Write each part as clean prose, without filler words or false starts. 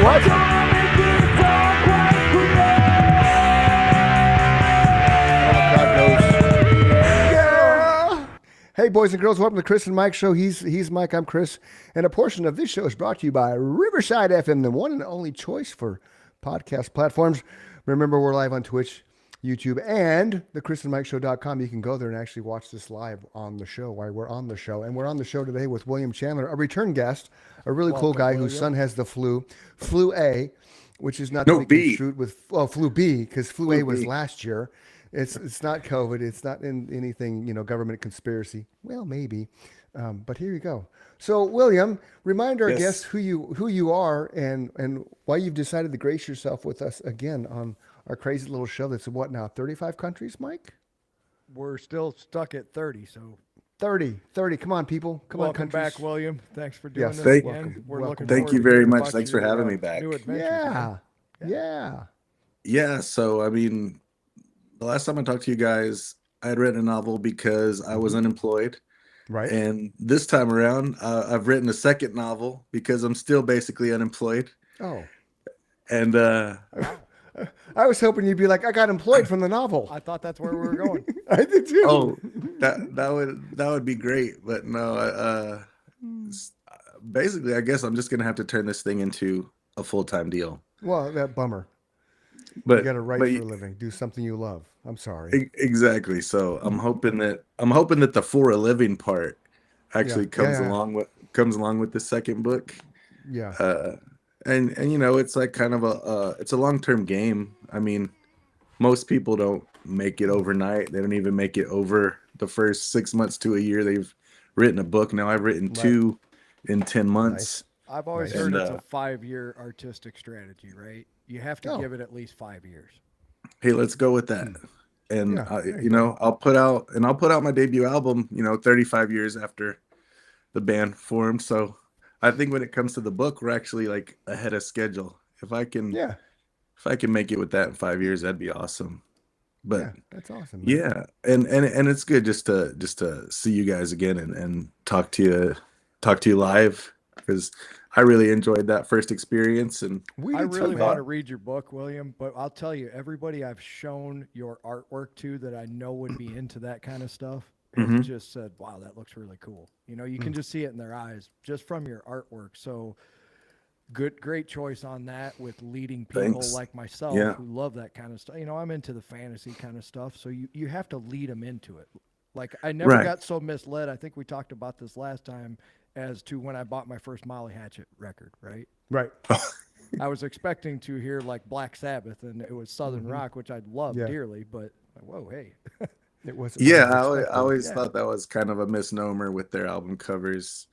what? Yeah. Hey, boys and girls, welcome to the Chris and Mike Show. He's Mike, I'm Chris, and a portion of this show is brought to you by Riverside FM, the one and only choice for podcast platforms. Remember, we're live on Twitch, YouTube, and the chrisandmikeshow.com. You can go there and actually watch this live on the show while we're on the show. And we're on the show today with William Chandler, a return guest, a really cool guy whose son has the flu A, which is not to be construed with flu B, because flu A was last year. It's not COVID. It's not in anything, government conspiracy. Well, maybe, but here you go. So, William, remind our guests who you are and why you've decided to grace yourself with us again on our crazy little show. That's what now, 35 countries, Mike? We're still stuck at 30, so 30. Come on, people. Come on, countries. Welcome back, William. Thanks for doing this again. Thank you very much. Thanks for having me back. Yeah. So, I mean, the last time I talked to you guys, I had written a novel because I was unemployed. Right. And this time around, I've written a second novel because I'm still basically unemployed. Oh. And I was hoping you'd be like, I got employed from the novel. I thought that's where we were going. I did too. Oh, that would be great. But no, basically, I guess I'm just going to have to turn this thing into a full-time deal. Well, that bummer. But you got to write for a living, do something you love. I'm sorry. Exactly. So I'm hoping that the for a living part actually comes along with the second book. Yeah. And it's like kind of it's a long-term game. I mean, most people don't make it overnight. They don't even make it over the first 6 months to a year. They've written a book. Now I've written 2 in 10 months. Nice. I've always heard it's a 5-year artistic strategy, right? You have to give it at least 5 years. Hey, let's go with that. And I'll put out my debut album, 35 years after the band formed. So I think when it comes to the book, we're actually like ahead of schedule. If I can make it with that in 5 years, that'd be awesome. But that's awesome. Man. Yeah, and it's good just to see you guys again and talk to you live, because I really enjoyed that first experience. And I really want to read your book, William, but I'll tell you, everybody I've shown your artwork to that I know would be into that kind of stuff has just said, wow, that looks really cool. You can just see it in their eyes just from your artwork. So great choice on that with leading people like myself who love that kind of stuff. I'm into the fantasy kind of stuff. So you have to lead them into it. Like I never got so misled. I think we talked about this last time, as to when I bought my first Molly Hatchet record, right? Right. I was expecting to hear like Black Sabbath, and it was Southern rock, which I love dearly, but whoa, hey. It was. Yeah, I always thought that was kind of a misnomer with their album covers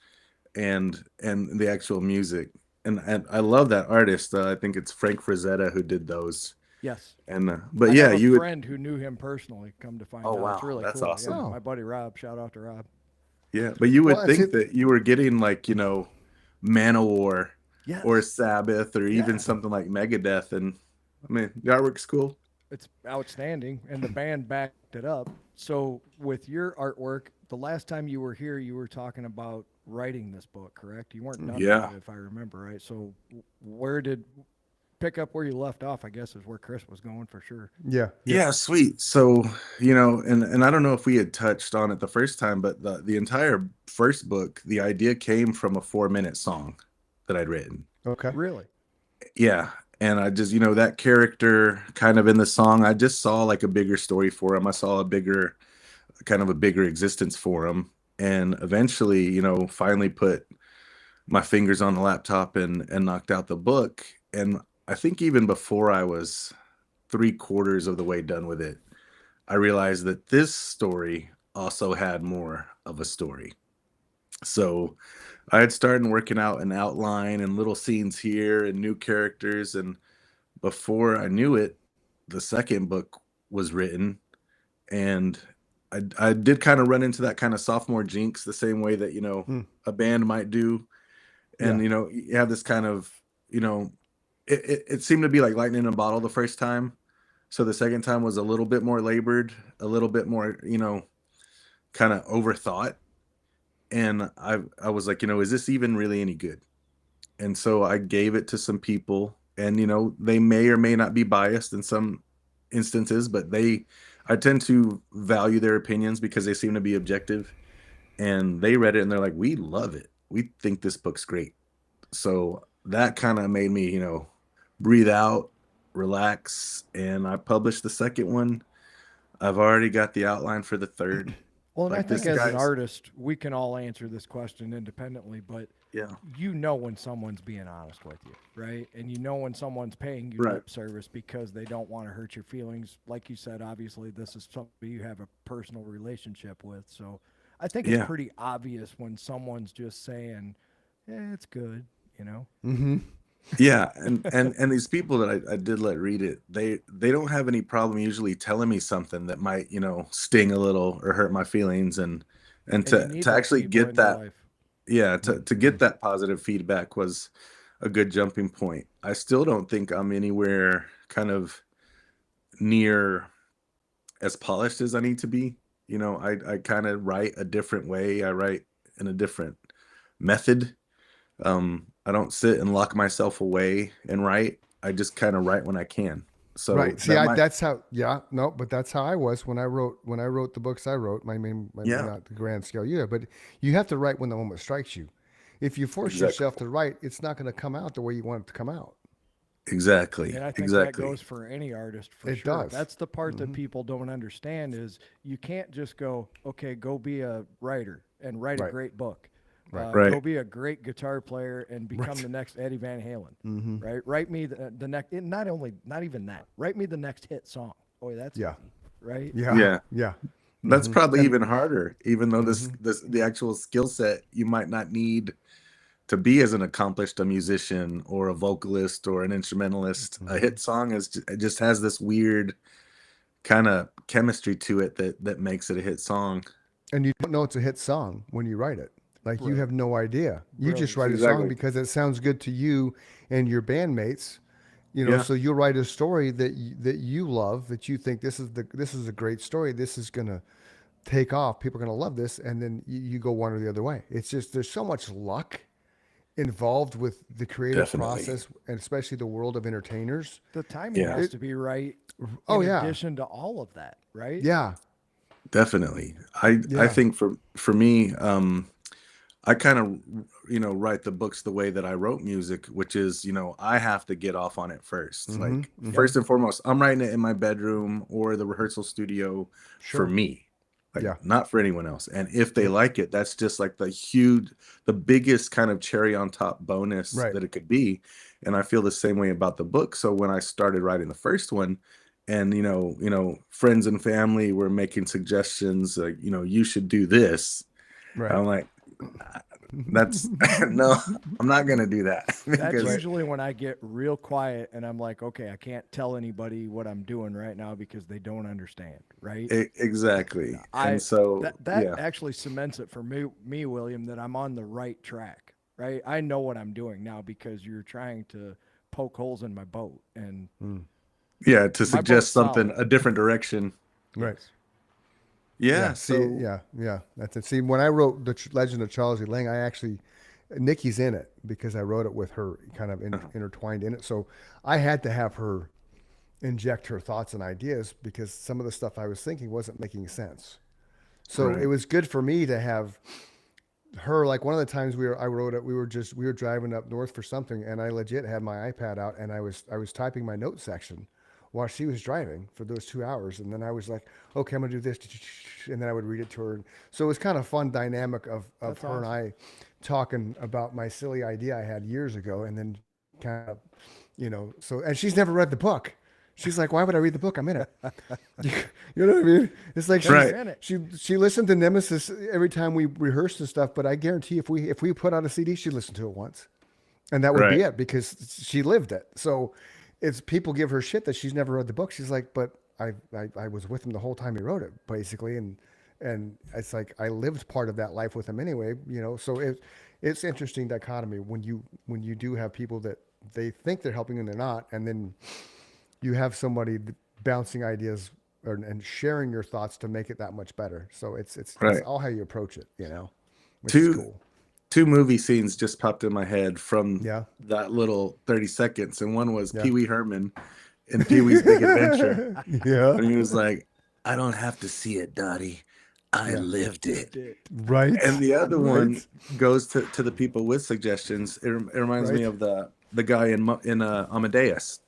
and the actual music. And I love that artist. I think it's Frank Frazetta who did those. Yes. And I have a friend who knew him personally, come to find out. Wow, it's really that's cool. awesome. Yeah, my buddy Rob, shout out to Rob. Yeah, but you would think that you were getting like, Manowar or Sabbath or even something like Megadeth. And I mean, the artwork's cool. It's outstanding, and the band backed it up. So with your artwork, the last time you were here, you were talking about writing this book, correct? You weren't done with it, if I remember right. So pick up where you left off, I guess, is where Chris was going for sure. Yeah, sweet. So, and I don't know if we had touched on it the first time, but the entire first book, the idea came from a 4-minute song that I'd written. Okay. Really? Yeah. And I just, that character kind of in the song, I just saw like a bigger story for him. I saw a bigger existence for him. And eventually, finally put my fingers on the laptop and knocked out the book. And I think even before I was 3/4 of the way done with it, I realized that this story also had more of a story. So I had started working out an outline and little scenes here and new characters. And before I knew it, the second book was written. And I did kind of run into that kind of sophomore jinx the same way that, a band might do. And, you have this kind of, it seemed to be like lightning in a bottle the first time. So the second time was a little bit more labored, a little bit more, kind of overthought. And I was like, is this even really any good? And so I gave it to some people, and they may or may not be biased in some instances, but I tend to value their opinions because they seem to be objective. And they read it and they're like, we love it. We think this book's great. So that kind of made me, breathe out, relax, and I published the second one. I've already got the outline for the third. Well, and I Like, this think as an guy's- artist, we can all answer this question independently, but Yeah. you know when someone's being honest with you, right? And you know when someone's paying you Right. lip service because they don't want to hurt your feelings. Like you said, obviously, this is something you have a personal relationship with. So I think it's Yeah. pretty obvious when someone's just saying, "Yeah, it's good," you know? Mm-hmm. Yeah, and these people that I did let read it, they don't have any problem usually telling me something that might, sting a little or hurt my feelings, and And you to need to those actually people get in your that, life. yeah, to get that positive feedback was a good jumping point. I still don't think I'm anywhere kind of near as polished as I need to be. I kind of write a different way. I write in a different method. I don't sit and lock myself away and write. I just kind of write when I can. So Right. See, that might- that's how. Yeah. No, but that's how I was when I wrote the books I wrote. Yeah. Not the grand scale. Yeah, but you have to write when the moment strikes you. If you force Exactly. yourself to write, it's not going to come out the way you want it to come out. exactly, And I think exactly. that goes for any artist for It sure. does. That's the part that people don't understand is you can't just go, okay, go be a writer and write a Right. great book. Right. Right. Go be a great guitar player and become the next Eddie Van Halen. Mm-hmm. Right? Write me the next. Not even that. Write me the next hit song. Boy, that's Yeah. easy, right. Yeah. Yeah. Yeah. That's Mhm. probably even harder, even though the actual skill set you might not need to be as an accomplished a musician or a vocalist or an instrumentalist. A hit song it just has this weird kind of chemistry to it that makes it a hit song. And you don't know it's a hit song when you write it. Like you have no idea. You just write a Exactly. song because it sounds good to you and your bandmates. Yeah. So you'll write a story that you love, that you think this is a great story. This is gonna take off. People are gonna love this, and then you go one or the other way. It's just there's so much luck involved with the creative Definitely. process, and especially the world of entertainers. The timing Yeah. has to be right. Oh, in yeah. addition to all of that, right? Yeah. Definitely. I Yeah. think for me, I kind of write the books the way that I wrote music, which is, I have to get off on it 1st. Like first and foremost, I'm writing it in my bedroom or the rehearsal studio Sure. for me. Like Yeah. not for anyone else. And if they like it, that's just like the biggest kind of cherry on top bonus Right. that it could be. And I feel the same way about the book. So when I started writing the first one, and friends and family were making suggestions like, you should do this. Right. I'm like, that's no, I'm not gonna do that. That's because usually when I get real quiet and I'm like, okay, I can't tell anybody what I'm doing right now because they don't understand, right? exactly. And so that yeah, actually cements it for me, William, that I'm on the right track, right? I know what I'm doing now because you're trying to poke holes in my boat, and yeah, to boat's suggest something solid. a different direction. Right. Yeah. See, So yeah. That's it. See, when I wrote the Legend of Charles E. Lang, Nikki's in it because I wrote it with her kind of intertwined in it. So I had to have her inject her thoughts and ideas because some of the stuff I was thinking wasn't making sense. So Right. it was good for me to have her. Like one of the times I wrote it, we were driving up north for something, and I legit had my iPad out and I was typing my note section while she was driving for those 2 hours. And then I was like, okay, I'm gonna do this. And then I would read it to her. So it was kind of fun dynamic of her and I talking about my silly idea I had years ago. And then kind of, so, and she's never read the book. She's like, why would I read the book? I'm in it. You know what I mean? It's like Right. she listened to Nemesis every time we rehearsed and stuff, but I guarantee if we put out a CD, she'd listen to it once. And that would be Right. it because she lived it. So it's people give her shit that she's never read the book. She's like, but I was with him the whole time he wrote it, basically. And it's like I lived part of that life with him anyway, so it's interesting dichotomy when you do have people that they think they're helping and they're not, and then you have somebody bouncing ideas and sharing your thoughts to make it that much better. So it's Right. all how you approach it, which To- is cool. two movie scenes just popped in my head from Yeah. that little 30 seconds, and one was Yeah. Pee Wee Herman in Pee Wee's Big Adventure, Yeah. and he was like, "I don't have to see it, Dottie. I Yeah. lived it." Right. And the other one Right. goes to the people with suggestions. It reminds me Right. of the guy in Amadeus,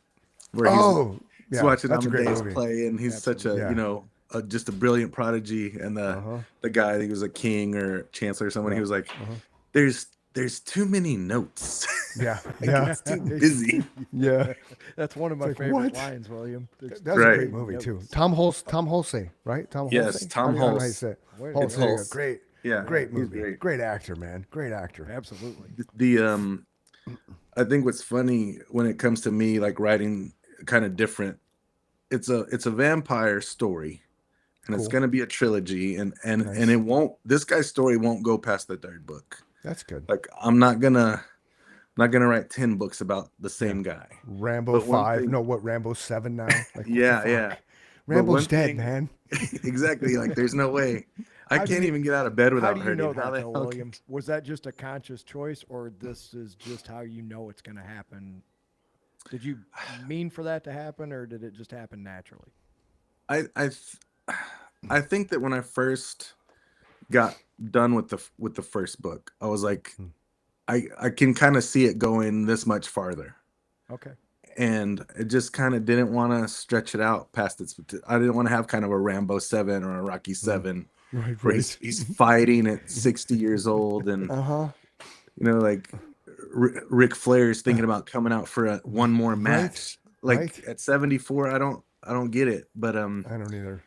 where he's Oh, yeah. watching That's a great Amadeus movie. play, and he's such a Yeah. just a brilliant prodigy. And Uh-huh. the guy, he was a king or chancellor or someone. Yeah. He was like, Uh-huh. there's too many notes. Yeah. Like, Yeah. it's too busy. Yeah. That's one of my like, favorite what? lines, William. That's a Right. great movie too. Tom Hulse, right? Tom Hulse. Yes, Tom I don't know how you Hulse. say it. Wait, Hulse, it's there you go. Hulse. Great. Yeah, Great he's movie. great. Great actor, man. Great actor. Absolutely. The I think what's funny when it comes to me like writing kind of different, it's a vampire story, and it's Cool. going to be a trilogy, and Nice. it won't, this guy's story won't go past the third book. That's good. Like I'm not gonna write 10 books about the same guy. Rambo But one 5. thing- No, what, Rambo 7 now? Like, what the Yeah, fuck? yeah. But Rambo's one dead, thing- man. Exactly. Like there's no way. I How do can't you- even get out of bed How without do you hurting. know How that, the though, hell William? Was that just a conscious choice, or this is just how you know it's going to happen? Did you mean for that to happen, or did it just happen naturally? I think that when I first got done with the first book, I was like, I can kind of see it going this much farther, Okay. and it just kind of didn't want to stretch it out past its. I didn't want to have kind of a Rambo 7 or a Rocky 7 Right, where he's fighting at 60 years old, and Uh-huh. like Ric Flair's thinking about coming out for one more match. Like right. at 74, I don't get it, but I don't either.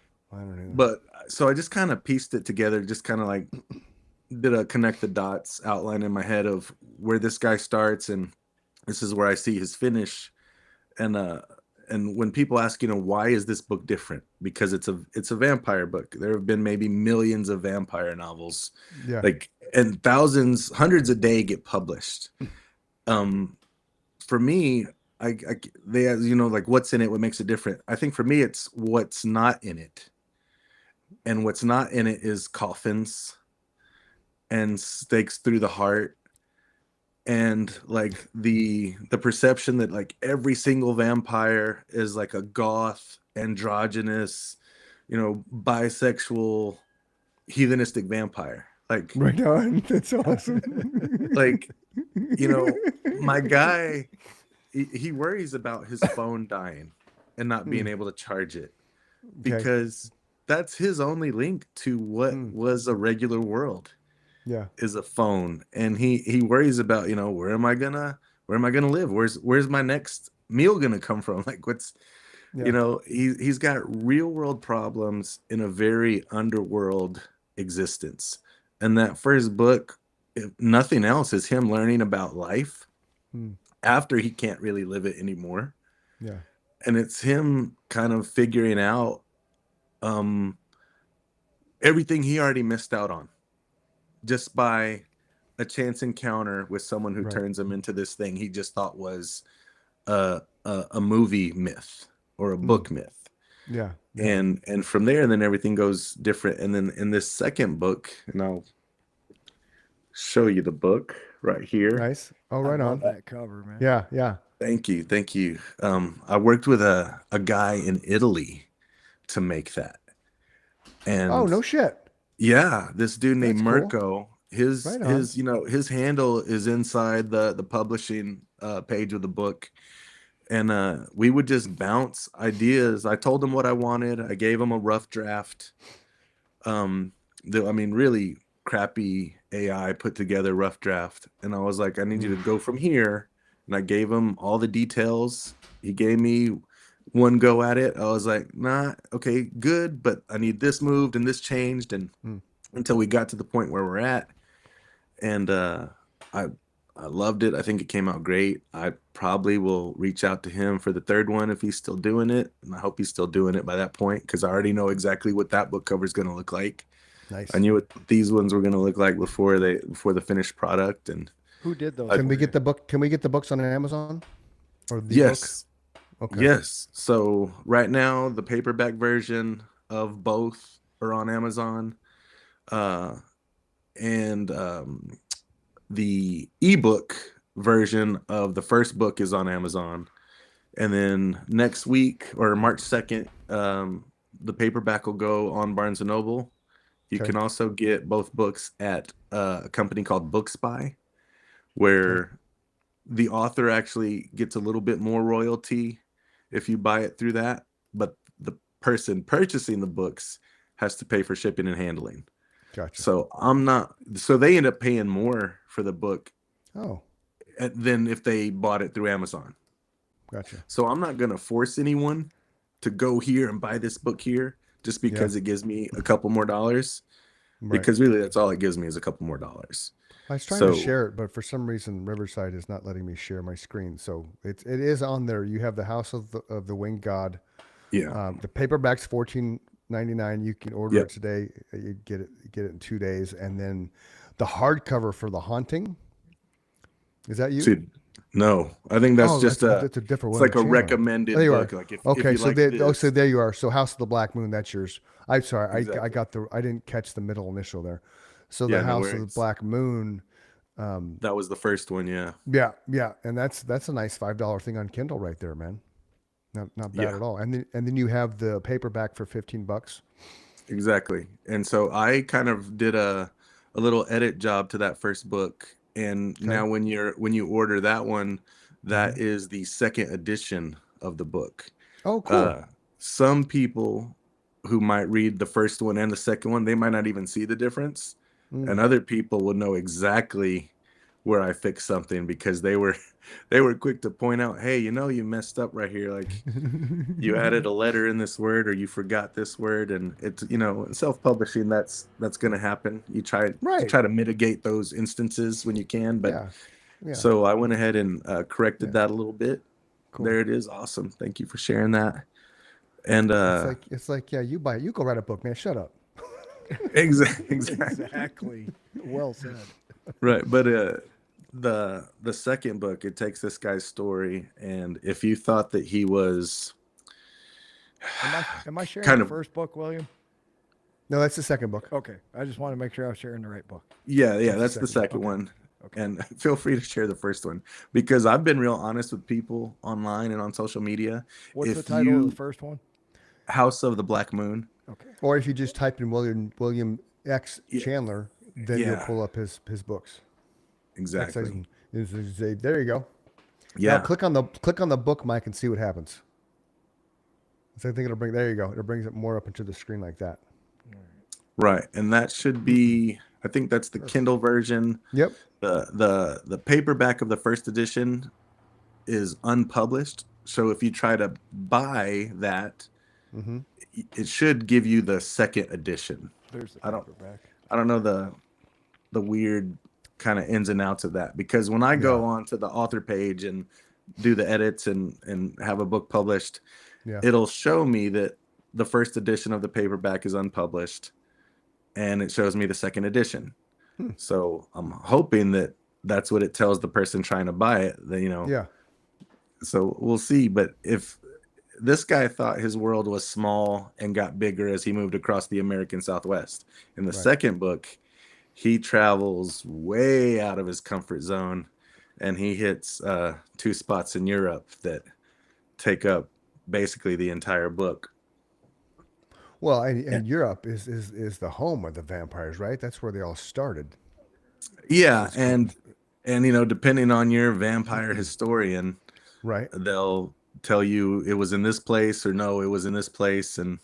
But so I just kind of pieced it together, just kind of like did a connect the dots outline in my head of where this guy starts and this is where I see his finish. And when people ask, why is this book different? Because it's a vampire book. There have been maybe millions of vampire novels, Yeah. like, and thousands, hundreds a day get published. For me, they like what's in it, what makes it different. I think for me, it's what's not in it. And what's not in it is coffins and stakes through the heart, and like the perception that like every single vampire is like a goth, androgynous, bisexual, heathenistic vampire. Like Right on. That's awesome. like my guy, he worries about his phone dying and not being able to charge it, because that's his only link to what was a regular world. Yeah. Is a phone, and he worries about where am I gonna live, where's my next meal gonna come from, like what's he's got real world problems in a very underworld existence. And that first book, if nothing else, is him learning about life after he can't really live it anymore. Yeah. And it's him kind of figuring out everything he already missed out on just by a chance encounter with someone who turns him into this thing he just thought was a movie myth or a book myth. Yeah. And from there, then everything goes different. And then in this second book, and I'll show you the book right here. Nice. Oh, right I on. love that cover, man. Yeah. Yeah. Thank you. I worked with a guy in Italy to make that. And Oh, no shit. yeah, this dude named That's cool. Mirko, his Right on. his handle is inside the publishing page of the book. And we would just bounce ideas. I told him what I wanted. I gave him a rough draft. Really crappy AI put together rough draft. And I was like, I need you to go from here. And I gave him all the details. He gave me one go at it. I was like, nah, okay, good, but I need this moved and this changed, and until we got to the point where we're at. And I loved it. I think it came out great. I probably will reach out to him for the third one if he's still doing it, and I hope he's still doing it by that point, because I already know exactly what that book cover is going to look like. Nice. I knew what these ones were going to look like before the finished product. And Who did those? Can we for get you? the book? Can we get the books on Amazon? Or the yes. Book? Okay. Yes. So right now, the paperback version of both are on Amazon, and the ebook version of the first book is on Amazon. And then next week or March 2nd, the paperback will go on Barnes and Noble. You Okay. can also get both books at a company called BookSpy, where the author actually gets a little bit more royalty if you buy it through that, but the person purchasing the books has to pay for shipping and handling. Gotcha. So they end up paying more for the book Oh, than if they bought it through Amazon. gotcha. So I'm not going to force anyone to go here and buy this book here just because it gives me a couple more dollars. Right. Because really that's all it gives me is a couple more dollars. I was trying to share it, but for some reason Riverside is not letting me share my screen. So it is on there. You have the House of the Winged God. Yeah. The paperback's $14.99. You can order Yep. it today. You get it in 2 days, and then the hardcover for The Haunting. Is that you? See, no, I think that's just that's a different it's one. like a Chandler. recommended There you book. are. Like if Okay, you so like there, this, so there you are. So House of the Black Moon, that's yours. I'm sorry, I Exactly. I didn't catch the middle initial there. So Yeah, the no House of the worries. Black Moon. that was the first one. Yeah. Yeah, and that's a nice $5 thing on Kindle right there, man. Not bad Yeah. at all. And then you have the paperback for $15. Exactly. And so I kind of did a little edit job to that first book. And Okay. now when you order that one, that is the second edition of the book. Oh, cool. Some people who might read the first one and the second one, they might not even see the difference. And other people will know exactly where I fixed something because they were quick to point out, hey, you messed up right here. Like you added a letter in this word or you forgot this word. And it's, self-publishing, that's going to happen. You try Right. to mitigate those instances when you can. But Yeah. so I went ahead and corrected that a little bit. Cool. There it is. Awesome. Thank you for sharing that. And It's like yeah, you buy it. You go write a book, man. Shut up. exactly. Exactly. Well said. Right. But the second book, it takes this guy's story, and if you thought that he was Am I sharing Kind the of- first book, William? No, that's the second book. Okay. I just want to make sure I was sharing the right book. yeah, that's the second one. Okay. And feel free to share the first one because I've been real honest with people online and on social media. What's If the title you- of the first one? House of the Black Moon. Okay. Or if you just type in William X Yeah. Chandler, then you'll Yeah. pull up his books. Exactly. There you go. Yeah. Now click on the book, Mike, and see what happens. So I think it'll bring. There you go. It brings it more up into the screen like that. Right. And that should be, I think that's the Kindle version. Yep. The paperback of the first edition is unpublished. So if you try to buy that, it should give you the second edition. There's the I don't- paperback. I don't know the weird kind of ins and outs of that because when I go on to the author page and do the edits and have a book published, Yeah. it'll show me that the first edition of the paperback is unpublished and it shows me the second edition. So I'm hoping that that's what it tells the person trying to buy it, that, Yeah. so we'll see. But if this guy thought his world was small and got bigger as he moved across the American Southwest. In the second book, he travels way out of his comfort zone and he hits 2 spots in Europe that take up basically the entire book. Well, and Europe is the home of the vampires, right? That's where they all started. Yeah, and depending on your vampire historian, Right. they'll tell you it was in this place or no, it was in this place. And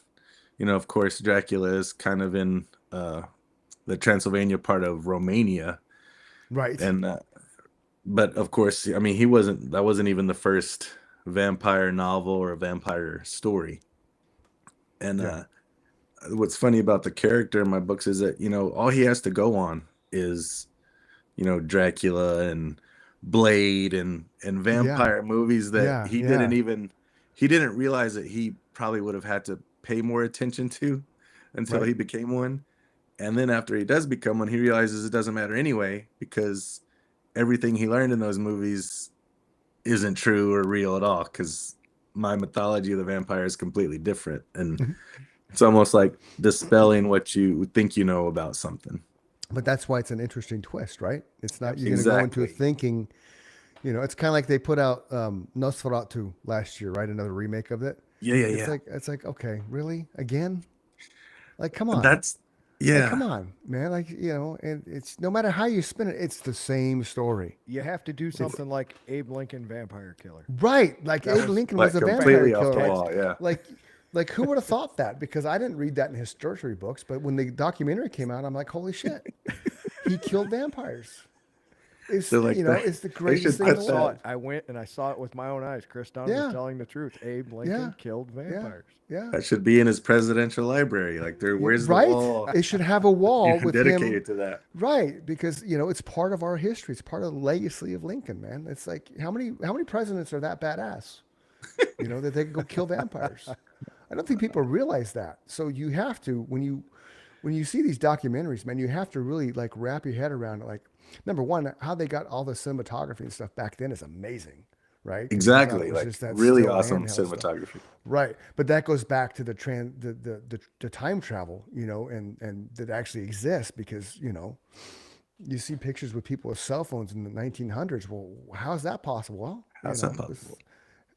of course Dracula is kind of in the Transylvania part of Romania. Right. And but of course, I mean, that wasn't even the first vampire novel or vampire story. And what's funny about the character in my books is that all he has to go on is Dracula and Blade and vampire movies that he didn't realize that he probably would have had to pay more attention to until he became one. And then after he does become one, he realizes it doesn't matter anyway because everything he learned in those movies isn't true or real at all because my mythology of the vampire is completely different. And it's almost like dispelling what you think you know about something. But that's why it's an interesting twist, right? It's not you're going to go into Exactly. it thinking, it's kind of like they put out Nosferatu last year, right? Another remake of it. Yeah, yeah, It's yeah. like okay, really again? Like come on, That's like come yeah. on, man. Like and it's no matter how you spin it, it's the same story, You have to do something like Abe Lincoln Vampire Killer. right? Like That Abe was Lincoln Like was a vampire completely off the killer. wall. Yeah. Like who would have thought that? Because I didn't read that in history books, but when the documentary came out, I'm like, holy shit, he killed vampires. It's They're like that. it's the They greatest should thing in put the that. world. I went and I saw it with my own eyes. Chris Dunn Yeah. was telling the truth. Abe Lincoln Yeah. killed vampires. Yeah. That should be in his presidential library. Like there, where's the Right? wall It should have a wall with dedicated him. to that? Right, because it's part of our history. It's part of the legacy of Lincoln, man. It's like how many presidents are that badass? That they can go kill vampires. I don't think people realize that. So you have to when you see these documentaries, man, you have to really like wrap your head around it. Like number one, how they got all the cinematography and stuff back then is amazing, right? 'Cause you thought it Exactly. was Like just that really still awesome handheld stuff. cinematography. Right, but that goes back to the time travel, and that actually exists because you see pictures with people with cell phones in the 1900s. Well, how is that possible? Well, How's that possible?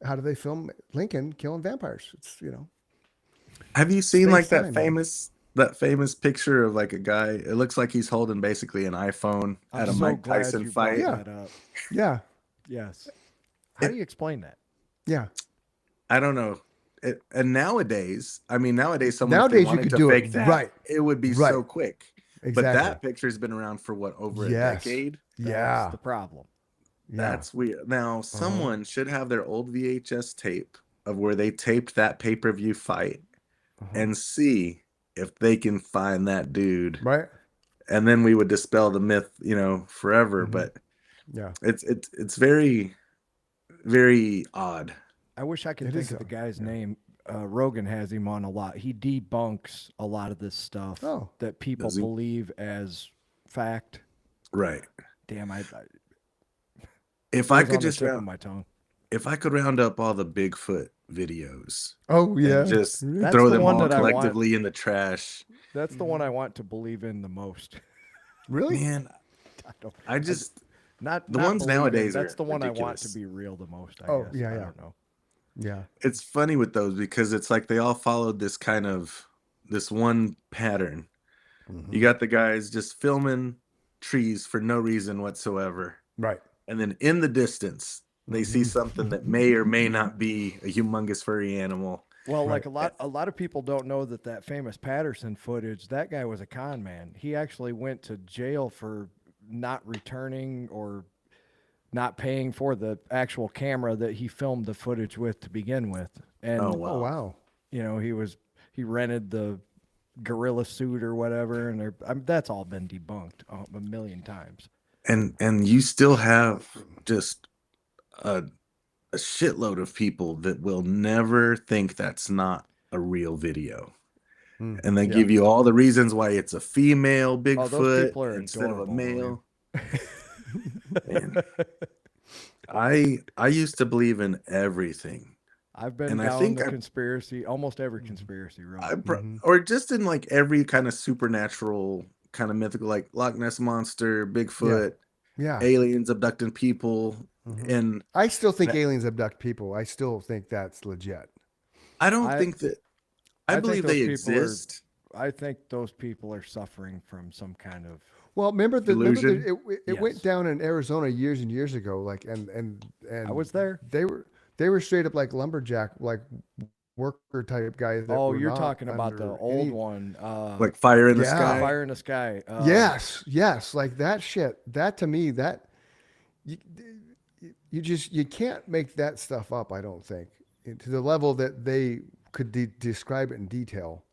how do they film Lincoln killing vampires? It's Have you seen Space like time, man. that famous picture of like a guy? It looks like he's holding basically an iPhone I'm at a so Mike glad Tyson you brought fight. Yeah. that up. Yeah, Yes. How do you explain that? yeah. I don't know. And nowadays, I mean, nowadays, someone if they Nowadays you wanted could to do fake it that, right, it would be right. so quick. But Exactly. that picture's been around for what, over a Yes. decade? That's Yeah, the problem. yeah. That's weird. Now, Uh-huh. someone should have their old VHS tape of where they taped that pay-per-view fight Uh-huh. and see if they can find that dude. Right. And then we would dispel the myth, forever. Mhm. But Yeah. it's very, very odd. I wish I could It think is of the so, guy's yeah. name. Rogan has him on a lot. He debunks a lot of this stuff Oh. that people Does he? believe as fact. Right. Damn, I If it I was could on the just tip of round, my tongue. if I could round up all the Bigfoot videos Oh yeah. and just That's throw the them one all that I want. collectively in the trash, That's the one I want to believe in the most. Really? man, I don't, I just not the not ones believe in, nowadays That's are the one I want to ridiculous. be real the most. I Oh, guess. yeah, I yeah. don't know. Yeah. It's funny with those because it's like they all followed this one pattern. Mhm. You got the guys just filming trees for no reason whatsoever. Right. And then in the distance, they see Mhm. something that may or may not be a humongous furry animal. Well, Right. like a lot of people don't know that famous Patterson footage. That guy was a con man. He actually went to jail for not returning or not paying for the actual camera that he filmed the footage with to begin with. And Oh, Oh wow. wow. he rented the gorilla suit or whatever, and that's all been debunked a million times. And you still have just a shitload of people that will never think that's not a real video. Mm. And they Yeah. give you all the reasons why it's a female Oh, those Bigfoot people are instead of a adorable, male. William. Man, I used to believe in everything. I've been And I down think the I- conspiracy, almost every conspiracy road. Mhm. Or just in like every kind of supernatural kind of mythical, like Loch Ness monster, Bigfoot, Yeah. aliens abducting people. Mhm. And I still think that- aliens abduct people. I still think that's legit. I don't I- think that I I think believe those they people are- exist. I think those people are suffering from some kind of. Well, remember Delusion? it went Yes. down in Arizona years and years ago. Like and I was there. They were straight up like lumberjack, like worker type guys. That Oh, were you're not talking about the under old any- one. Like fire in the Yeah. sky. Fire in the Sky. Yes, like that shit. That to me, that you can't make that stuff up. I don't think to the level that they could describe it in detail.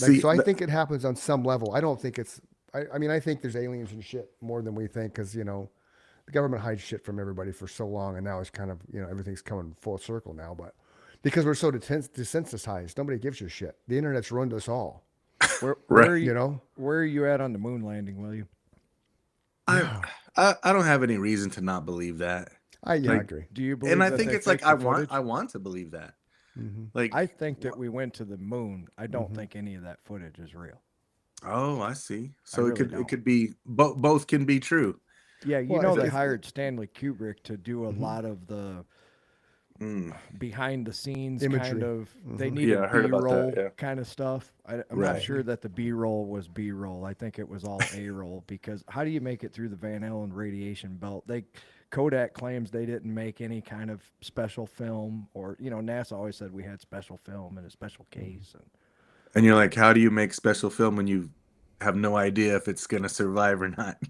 Like, See, so I th- think it happens on some level. I don't think it's. I mean, I think there's aliens and shit more than we think because the government hides shit from everybody for so long, and now it's kind of everything's coming full circle now. But because we're so desensitized, nobody gives a shit. The internet's ruined us all. Where Right. are you? You know. Where are you at on the moon landing, William? I don't have any reason to not believe that. I Like, agree. Do you believe? And I that think they it's like faked the footage? I want to believe that. Mhm. Like I think that we went to the moon. I don't Mhm. think any of that footage is real. Oh, I see. I So really it don't. could be both can be true. Yeah, you Well, know they if hired Stanley Kubrick to do a Mhm. lot of the Mm. behind the scenes kind Imagery. of. They Mhm. Yeah, needed I heard about that. B-roll Yeah. kind of stuff. I'm not Right. sure that the B-roll was B-roll. I think it was all A-roll because how do you make it through the Van Allen radiation belt? Kodak claims they didn't make any kind of special film, or NASA always said we had special film in a special case, And you're like, how do you make special film when you have no idea if it's gonna survive or not?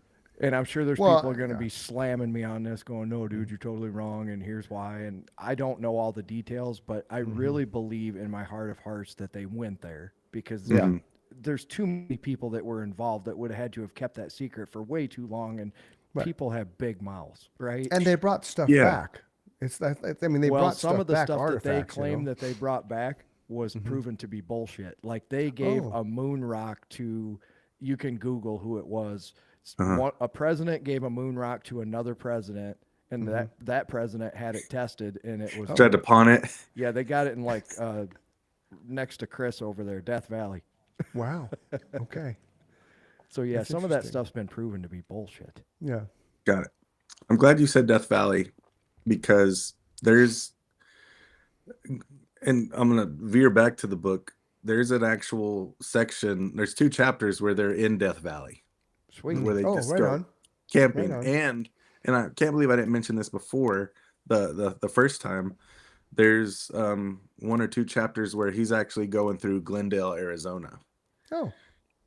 and I'm sure there's people are Well, going to yeah. be slamming me on this, going, "No, dude, you're totally wrong, and here's why." And I don't know all the details, but I really believe in my heart of hearts that they went there because Yeah. Mhm. there's too many people that were involved that would have had to have kept that secret for way too long, and Right. people have big mouths, right? And they brought stuff Yeah. back. It's that. I mean, they Well, brought some of the back, stuff that they artifacts, claim that they brought back was proven to be bullshit. Like they gave Oh. a moon rock to, you can Google who it was. Uh-huh. A president gave a moon rock to another president, and Mm-hmm. that president had it tested, and it was Tried to pawn it. yeah, they got it in like next to Chris over there, Death Valley. Wow. Okay. So yeah, That's some of that interesting. stuff's been proven to be bullshit. Yeah. Got it. I'm glad you said Death Valley because there's, and I'm gonna veer back to the book. There's an actual section. There's 2 chapters where they're in Death Valley, Sweet. where they Oh, just right start on. camping. Right on. And I can't believe I didn't mention this before the first time. There's 1 or 2 chapters where he's actually going through Glendale, Arizona. Oh,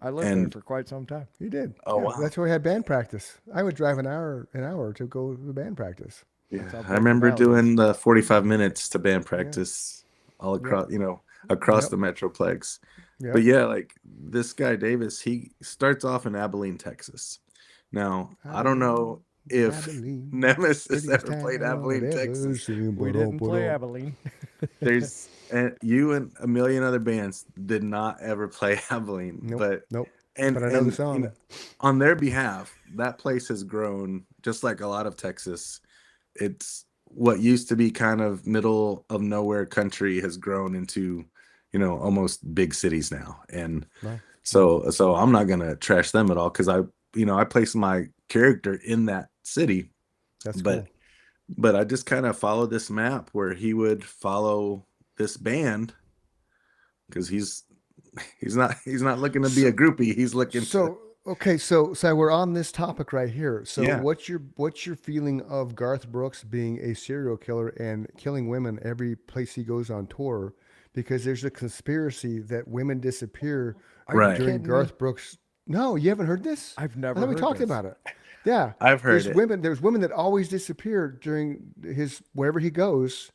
I lived there And for quite some time. you did. Oh, Yeah, wow. That's where we had band practice. I would drive an hour to go to the band practice. yeah, That's how big I the remember valley doing the 45 minutes to band practice all Yeah. across, across Yep. the Metroplex. Yeah. But yeah, like this guy Davis, he starts off in Abilene, Texas. Now, I don't know if Abilene, Nemesis prettiest ever played town Abilene, I've ever Texas. seen. We didn't play Abilene. There's you and a million other bands did not ever play Abilene, Nope. but Nope. and But I know the and, song. on their behalf, that place has grown just like a lot of Texas. It's what used to be kind of middle of nowhere country has grown into, almost big cities now. And Wow. so I'm not gonna trash them at all because I place my character in that city, That's but cool. but I just kind of followed this map where he would follow this band because he's not looking to be a groupie. He's looking So okay, so we're on this topic right here. So Yeah. what's your feeling of Garth Brooks being a serial killer and killing women every place he goes on tour? Because there's a conspiracy that women disappear Right. during kidding me? Garth Brooks. No, you haven't heard this? I've I never thought we heard talked this. about it. Yeah, I've heard there's it. women. There's women that always disappear during his wherever he goes.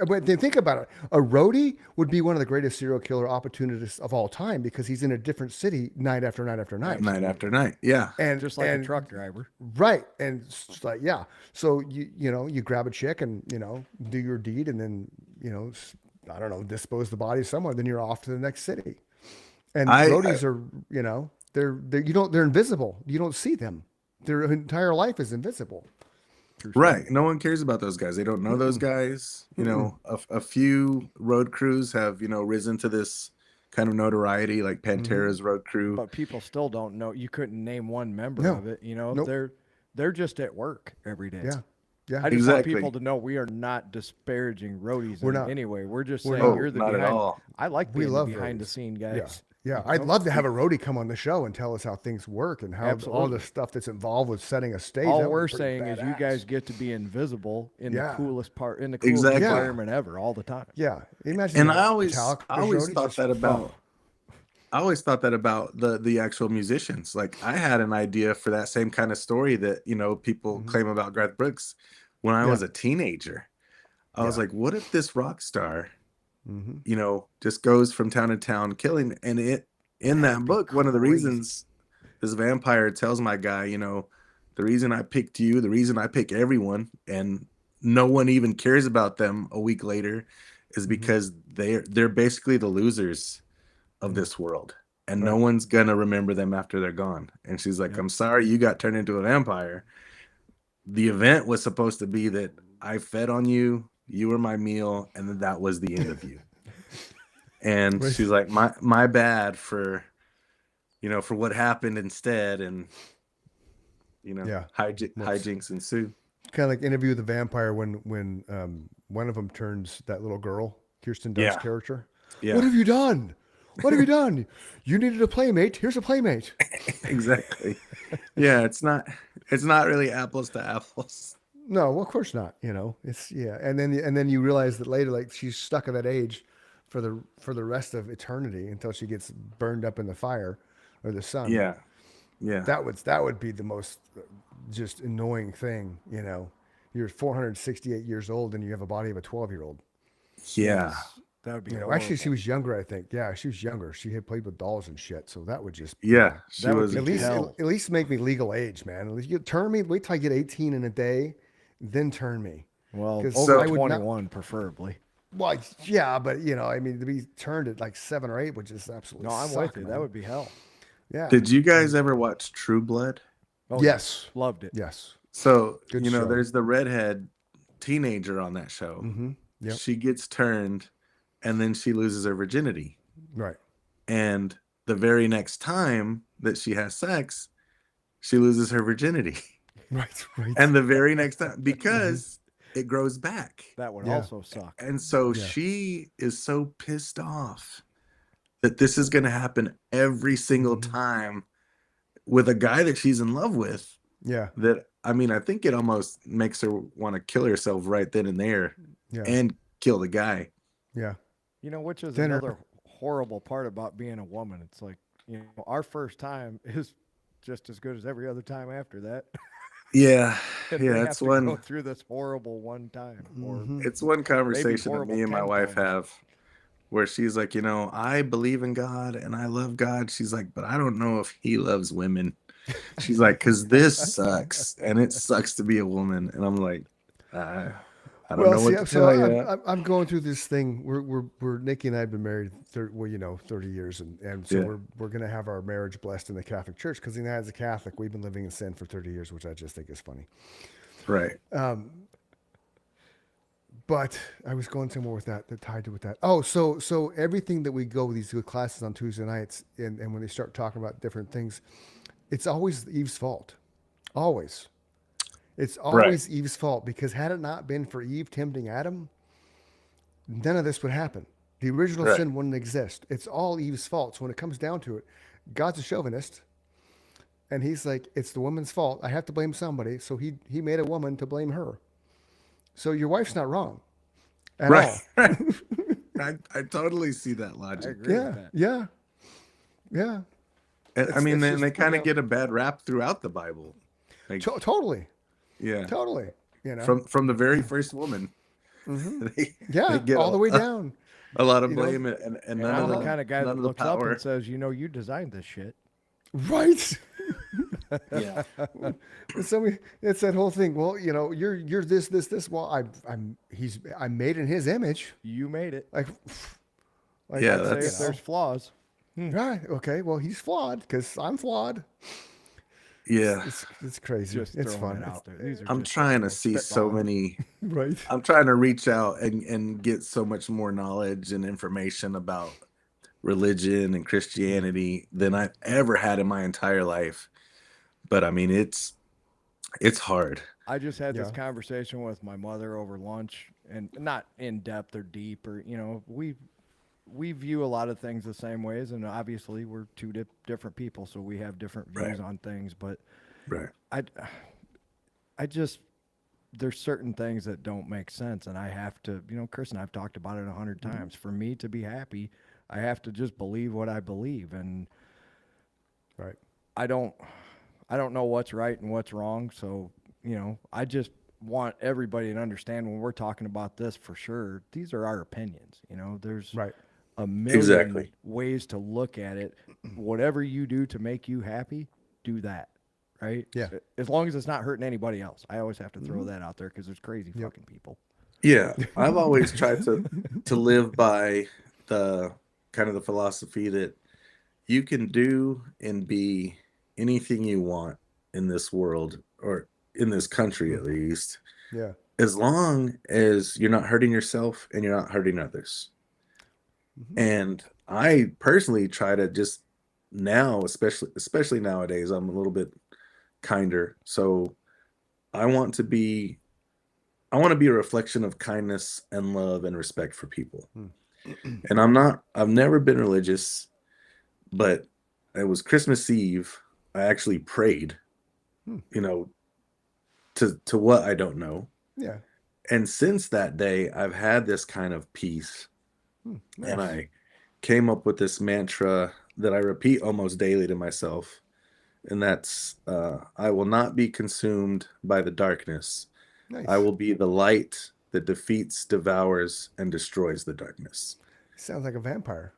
But then think about it. A roadie would be one of the greatest serial killer opportunists of all time because he's in a different city night after night after night. night after night. Yeah. And Just like and, a truck driver. right? And it's just like yeah. So you grab a chick and do your deed and then I don't know, dispose the body somewhere. Then you're off to the next city. And roadies are they're invisible. You don't see them. Their entire life is invisible. Right. No one cares about those guys. They don't know those guys. A few road crews have, risen to this kind of notoriety, like Pantera's road crew. But people still don't know. You couldn't name one member No. of it. Nope. They're just at work every day. Yeah. Yeah. I just Exactly. want people to know we are not disparaging roadies We're in not. any way. We're just We're saying not. you're the Not at behind. all. I like We being love the behind roadies. the scene Yeah. guys. Yeah, I'd love to have a roadie come on the show and tell us how things work and how all Absolutely. the stuff that's involved with setting a stage. That All would we're be pretty saying is you badass. guys get to be invisible in Yeah. the coolest part, in the coolest Exactly. environment ever, all the time. Yeah, imagine. And that. I always Metallica's roadie thought just- that about I always thought that about the actual musicians. Like I had an idea for that same kind of story that, people claim about Garth Brooks when I was a teenager. I was like, what if this rock star, just goes from town to town killing and in that book, one of the reasons this vampire tells my guy, the reason I picked you, the reason I pick everyone and no one even cares about them a week later is because they're basically the losers of this world and no one's gonna remember them after they're gone. And she's like, I'm sorry you got turned into a vampire. The event was supposed to be that I fed on you, you were my meal, and then that was the end of you. And she's like, my bad for for what happened instead, and Yeah. hijinks ensue. Kind of like Interview with the Vampire when one of them turns that little girl, Kirsten Dunst's Yeah. character. Yeah. What have you done? What have you done? You needed a playmate. Here's a playmate. Exactly. Yeah, it's not really apples to apples. No, well, of course not. It's and then you realize that later, like she's stuck at that age for the rest of eternity until she gets burned up in the fire or the sun. Yeah. That would be the most just annoying thing. You're 468 years old and you have a body of a 12-year-old. Yeah. That would be Actually, she was younger. I think. Yeah, she was younger. She had played with dolls and shit. So that would just Yeah. She That would was be at least make me legal age, man. At least you turn me. Wait till I get 18 in a day, then turn me. well 'Cause over I would not- 21 preferably. Well, yeah, but I mean, to be turned at like 7 or 8 would just absolutely. No, I'm suck, with you. man. That would be hell. Yeah. Did you guys ever watch True Blood? Oh, Yes. loved it. Yes. So, Good show. there's the redhead teenager on that show. Mm-hmm. Yep. She gets turned and then she loses her virginity. Right. And the very next time that she has sex, she loses her virginity. Right. Right. And the very next time, because it grows back. That would Yeah. also suck. And so Yeah. she is so pissed off that this is going to happen every single Mm-hmm. time with a guy that she's in love with, Yeah. that, I mean, I think it almost makes her want to kill herself right then and there Yeah. and kill the guy. Yeah. Which is Dinner. another horrible part about being a woman. It's like, our first time is just as good as every other time after that. Yeah. And they Yeah. have It's to one. go through this horrible one time. Or Mhm. It's one conversation that horrible me and my 10 wife times. have where she's like, I believe in God and I love God. She's like, but I don't know if he loves women. She's like, because this sucks and it sucks to be a woman. And I'm like, I don't know what to so tell you. I'm going through this thing. We're Nikki and I have been married 30 years, and so Yeah. we're gonna have our marriage blessed in the Catholic Church because as a Catholic, we've been living in sin for 30 years, which I just think is funny. Right. But I was going somewhere with that tied to with that. Oh, so everything that we go these good classes on Tuesday nights, and when they start talking about different things, it's always Eve's fault. Always. It's always Eve's fault, because had it not been for Eve tempting Adam, none of this would happen. The original Right. sin wouldn't exist. It's all Eve's fault. So when it comes down to it, God's a chauvinist, and he's like, it's the woman's fault. I have to blame somebody. So he made a woman to blame her. So your wife's not wrong at all. Right. I totally see that I logic. agree with Yeah, that. yeah, yeah. And, I mean, it's then just, they kind of get a bad rap throughout the Bible. Like, Totally, yeah. totally. From the very first woman. They Yeah, get all the way down. a lot of You know, blame and And none I'm of the the kind of guy none that of the looks up power. and says, you designed this shit. Right. Yeah. So it's that whole thing. Well, you're this. Well, I'm made in his image. You made it. Like Yeah, Say that's- if there's flaws. right. Okay. Well, he's flawed because I'm flawed. Yeah. It's crazy. Just It's throwing fun. it out there. These are I'm just trying to spitballing. see so many. Right. I'm trying to reach out and get so much more knowledge and information about religion and Christianity than I've ever had in my entire life. But I mean, it's hard. I just had this Yeah. conversation with my mother over lunch, and not in depth or deep, or we view a lot of things the same ways, and obviously we're two different people, so we have different views Right. on things. But Right. I just there's certain things that don't make sense, and I have to, Chris and I've talked about it 100 times. For me to be happy, I have to just believe what I believe, and Right. I don't know what's right and what's wrong. So, I just want everybody to understand when we're talking about this for sure, these are our opinions. There's Right. a million Exactly. ways to look at it. Whatever you do to make you happy, do that. Right? Yeah. As long as it's not hurting anybody else. I always have to throw that out there because there's crazy fucking people. Yeah, I've always tried to live by the kind of the philosophy that you can do and be anything you want in this world, or in this country at least, Yeah. as long as you're not hurting yourself and you're not hurting others. And I personally try to just now, especially nowadays, I'm a little bit kinder. So I want to be I want to be a reflection of kindness and love and respect for people. And I've never been religious, but it was Christmas Eve. I actually prayed, you know, to what I don't know. Yeah. And since that day, I've had this kind of peace. Nice. And I came up with this mantra that I repeat almost daily to myself. And that's, I will not be consumed by the darkness. Nice. I will be the light that defeats, devours, and destroys the darkness. Sounds like a vampire.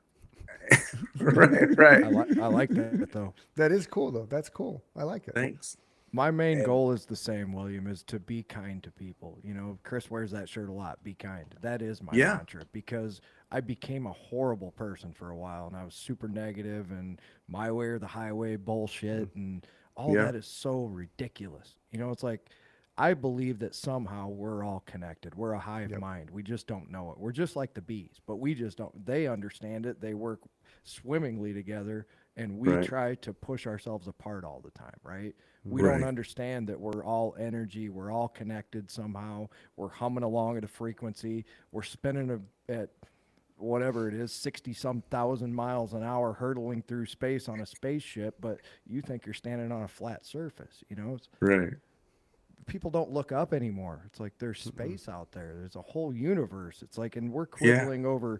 Right. I like that though. That is cool though. That's cool. I like it. Thanks. My main goal is the same, William, is to be kind to people. You know, Chris wears that shirt a lot. Be kind. That is my Yeah. mantra because I became a horrible person for a while and I was super negative and my way or the highway bullshit and all Yeah. that is so ridiculous. You know, it's like I believe that somehow we're all connected. We're a hive mind. We just don't know it. We're just like the bees, but we just don't. They understand it. They work swimmingly together, and we Right. try to push ourselves apart all the time, right? We Right. don't understand that we're all energy. We're all connected somehow. We're humming along at a frequency. We're spinning at whatever it is, 60 some thousand miles an hour, hurtling through space on a spaceship, but you think you're standing on a flat surface. You know, Right. people don't look up anymore. It's like there's space out there. There's a whole universe. It's like, and we're Yeah. quibbling over,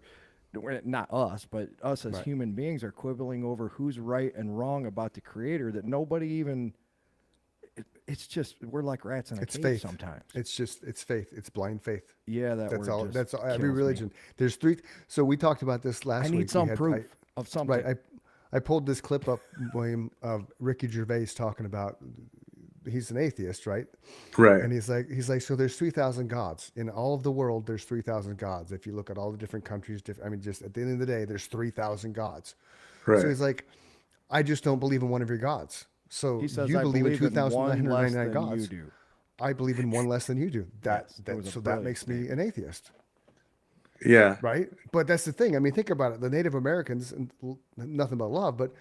not us, but us as human beings are quibbling over who's right and wrong about the creator that nobody even, it's just, we're like rats in a It's cage faith. sometimes. it's faith. It's blind faith. Yeah, that That's word all. just That's all, every kills me. religion. There's three. So we talked about this last I week. need some We had- proof of something. Right. I pulled this clip up, William, of Ricky Gervais talking about. He's an atheist, right? Right. And he's like, so there's 3,000 gods in all of the world. There's 3,000 gods. If you look at all the different countries, I mean, just at the end of the day, there's 3,000 gods. Right. So he's like, I just don't believe in one of your gods. So He says, you I believe in one less 2,999 than gods. you do. I believe in one less than you do. Yes, it was a So that brilliant makes me an atheist, Yeah. right? But that's the thing. I mean, think about it. The Native Americans, and nothing but love, but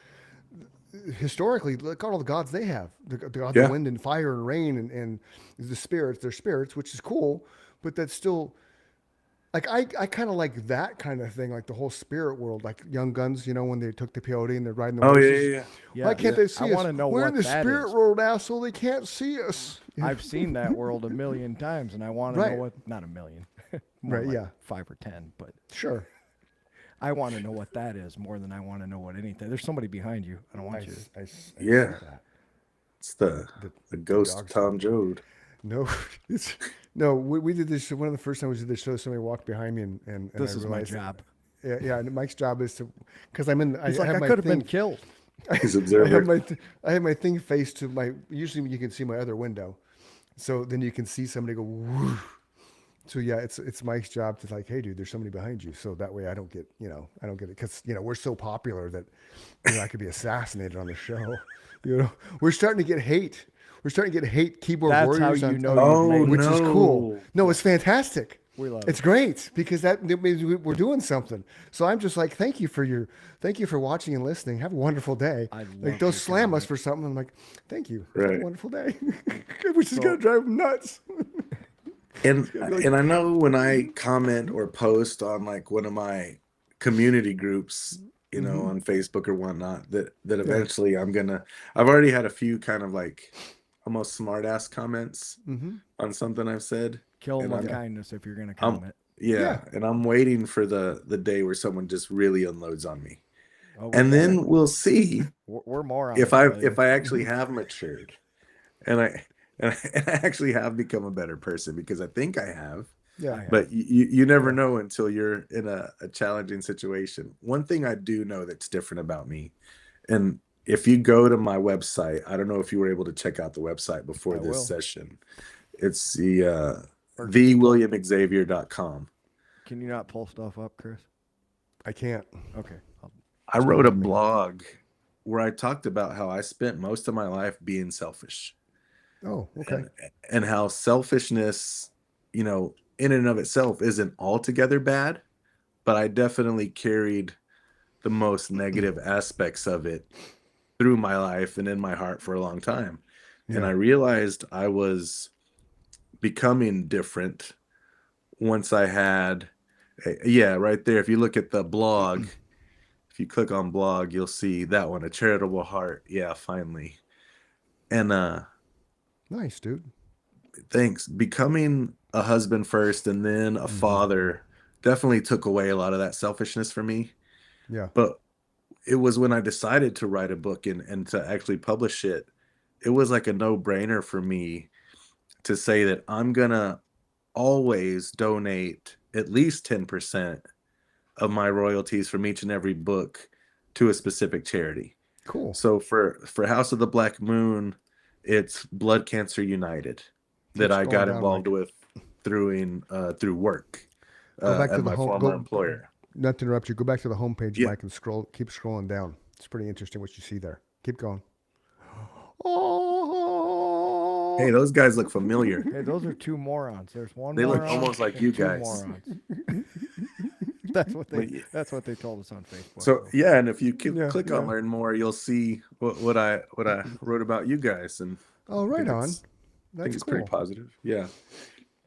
historically, look at all the gods they have. The gods Yeah. of wind and fire and rain and the spirits, they're spirits, which is cool, but that's still like I kind of like that kind of thing, like the whole spirit world, like Young Guns, you know, when they took the peyote and they're riding the Oh yeah, horses. yeah, yeah. Yeah, Why can't they see I us? want to know We're what in the that spirit is. world, asshole. They can't see us. I've seen that world a million times, and I want to Right. know what. Not a million, more Right, like yeah. 5 or 10. But Sure. I want to know what that is more than I want to know what anything. There's somebody behind you. I don't want you. Yeah. saw that. It's the ghost dog's Tom Joad. No, no. We did this. One of the first times we did the show, somebody walked behind me, and This I is my realized that- job. Yeah. And Mike's job is to, because I'm in. He's I like, have I my could have been thing- killed. He's I observer. have my thing faced to my. Usually, you can see my other window, so then you can see somebody go. Whoo. So yeah, it's Mike's job to like, hey, dude, there's somebody behind you, so that way I don't get it because we're so popular that I could be assassinated on the show. We're starting to get hate. We're starting to get hate keyboard That's warriors. how you on, know Oh, you've made which it. is cool. No, it's fantastic. We love It's it. great because that means we're doing something. So I'm just like, thank you for watching and listening. Have a wonderful day. I love Like they'll your slam us comment. for something. I'm like, thank you. Have a Right. wonderful day. Which is gonna drive them nuts. And I know when I comment or post on like one of my community groups, on Facebook or whatnot, that eventually I've already had a few kind of like almost smart ass comments on something I've said. Kill them And with I'm- kindness if you're going to comment. Yeah, and I'm waiting for the day where someone just really unloads on me. Oh, And then we'll see we're more on if it, I William. actually have matured, and I actually have become a better person, because I think I have. Yeah. But you never know until you're in a challenging situation. One thing I do know that's different about me, and if you go to my website, I don't know if you were able to check out the website before I this will. session. It's thewilliamxavier.com. Can you not pull stuff up, Chris? I can't. Okay. I wrote a blog where I talked about how I spent most of my life being selfish. Oh, okay. And how selfishness, in and of itself isn't altogether bad, but I definitely carried the most negative aspects of it through my life and in my heart for a long time. And Yeah. I realized I was becoming different once I had, yeah, right there. If you look at the blog, if you click on blog, you'll see that one, A Charitable Heart. Yeah, finally. And Nice, dude. thanks. Becoming a husband first and then a father definitely took away a lot of that selfishness for me. Yeah. But it was when I decided to write a book and to actually publish it, it was like a no-brainer for me to say that I'm gonna always donate at least 10% of my royalties from each and every book to a specific charity. Cool. So for House of the Black Moon, it's Blood Cancer United that I got scrolling down, involved Mike. with through work Go back at to the my home. former employer. Not to interrupt you. Go back to the homepage, Yeah. Mike, and keep scrolling down. It's pretty interesting what you see there. Keep going. Oh. Hey, those guys look familiar. Hey, those are two morons. There's one They look moron almost like and you two guys. morons. That's what they told us on Facebook. So yeah, and if you Yeah, click yeah. on learn more, you'll see what I wrote about you guys, and Oh, right on. I That's think it's cool. pretty positive. Yeah,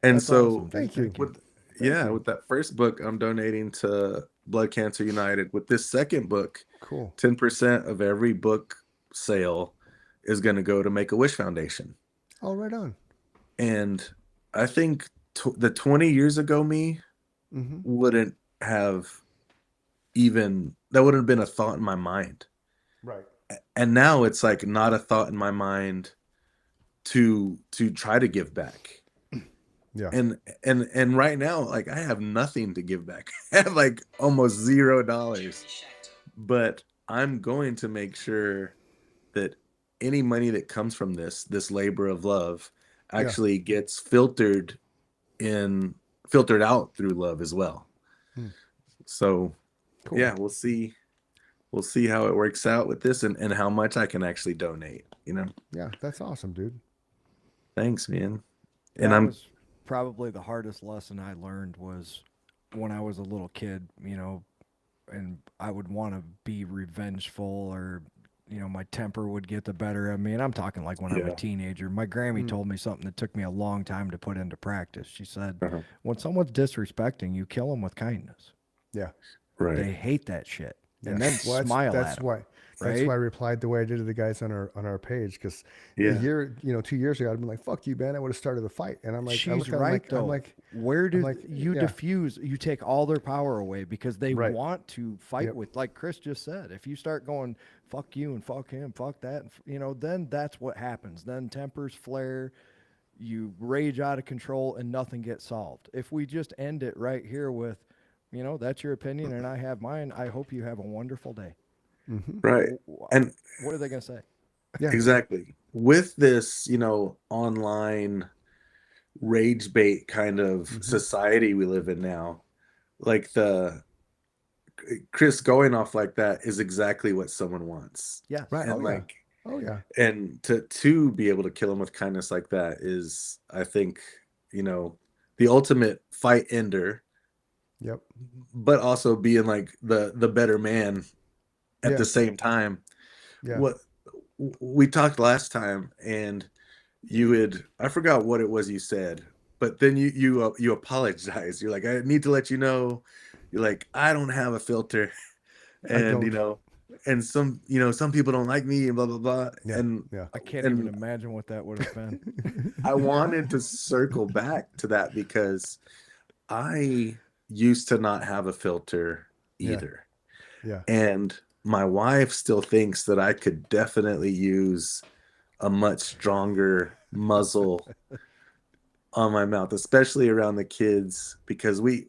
and That's so awesome. Thank you. with with that first book, I'm donating to Blood Cancer United. With this second book, Cool. 10% of every book sale is going to go to Make-A-Wish Foundation. Oh, right on. And I think the 20 years ago me Mm-hmm. wouldn't have that wouldn't have been a thought in my mind. Right. And now it's like not a thought in my mind to try to give back. Yeah. And right now, like, I have nothing to give back. I have like almost $0, but I'm going to make sure that any money that comes from this labor of love actually gets filtered out through love as well. So Cool. yeah, we'll see how it works out with this and how much I can actually donate, Yeah, that's awesome, dude. Thanks, man. That And was probably the hardest lesson I learned was when I was a little kid, and I would want to be revengeful or, my temper would get the better of me. And I'm talking like when I'm a Yeah. teenager. My Grammy told me something that took me a long time to put into practice. She said, Uh-huh. when someone's disrespecting you, kill them with kindness. Yeah. right. They hate that shit. And Yeah. then Well, smile that's at 'em, why. That's right? why I replied the way I did to the guys on our page, because Yeah. a year, 2 years ago, I'd been like, "Fuck you, man!" I would have started the fight, and I'm like, I She's look at 'em right, like, though. I'm like, Where do like, you yeah. diffuse? You take all their power away because they Right. want to fight Yep. with, like Chris just said. If you start going, fuck you and fuck him, fuck that, and then that's what happens. Then tempers flare, you rage out of control, and nothing gets solved. If we just end it right here with, that's your opinion and I have mine, I hope you have a wonderful day. Right. And What are they going to say? Yeah. exactly. With this, online rage bait kind of society we live in now, like Chris going off like that is exactly what someone wants. Yes. Right. And Oh, yeah. like Oh yeah. and to be able to kill him with kindness like that is, I think, the ultimate fight ender, Yep. but also being like the better man at Yeah. the same time. Yeah. What we talked last time, and I forgot what it was you said, but then you apologized. You're like, I need to let you know, you're like, I don't have a filter, and don't. and some people don't like me and blah blah blah. Yeah. And Yeah. I can't even imagine what that would have been. I wanted to circle back to that because I used to not have a filter either. Yeah. And my wife still thinks that I could definitely use a much stronger muzzle on my mouth, especially around the kids, because I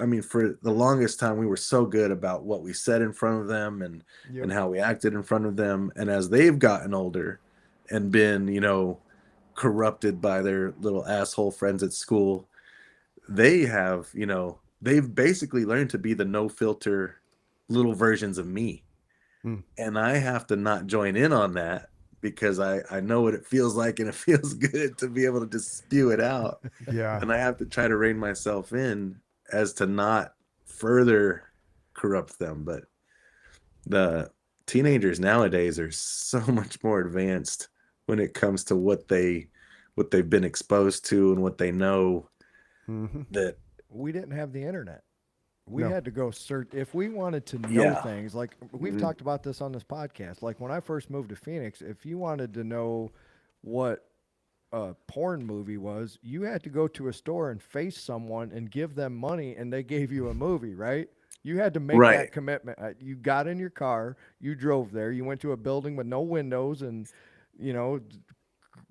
mean, for the longest time, we were so good about what we said in front of them and how we acted in front of them. And as they've gotten older and been, corrupted by their little asshole friends at school, they have, they've basically learned to be the no filter little versions of me. And I have to not join in on that because I know what it feels like, and it feels good to be able to just spew it out. Yeah. And I have to try to rein myself in as to not further corrupt them. But the teenagers nowadays are so much more advanced when it comes to what they've been exposed to and what they know Mm-hmm. that We didn't have the internet. We No. had to go search if we wanted to know Yeah. things. Like we've Mhm. talked about this on this podcast. Like when I first moved to Phoenix, if you wanted to know what a porn movie was, you had to go to a store and face someone and give them money, and they gave you a movie, right? You had to make Right. that commitment. You got in your car, you drove there, you went to a building with no windows and, you know,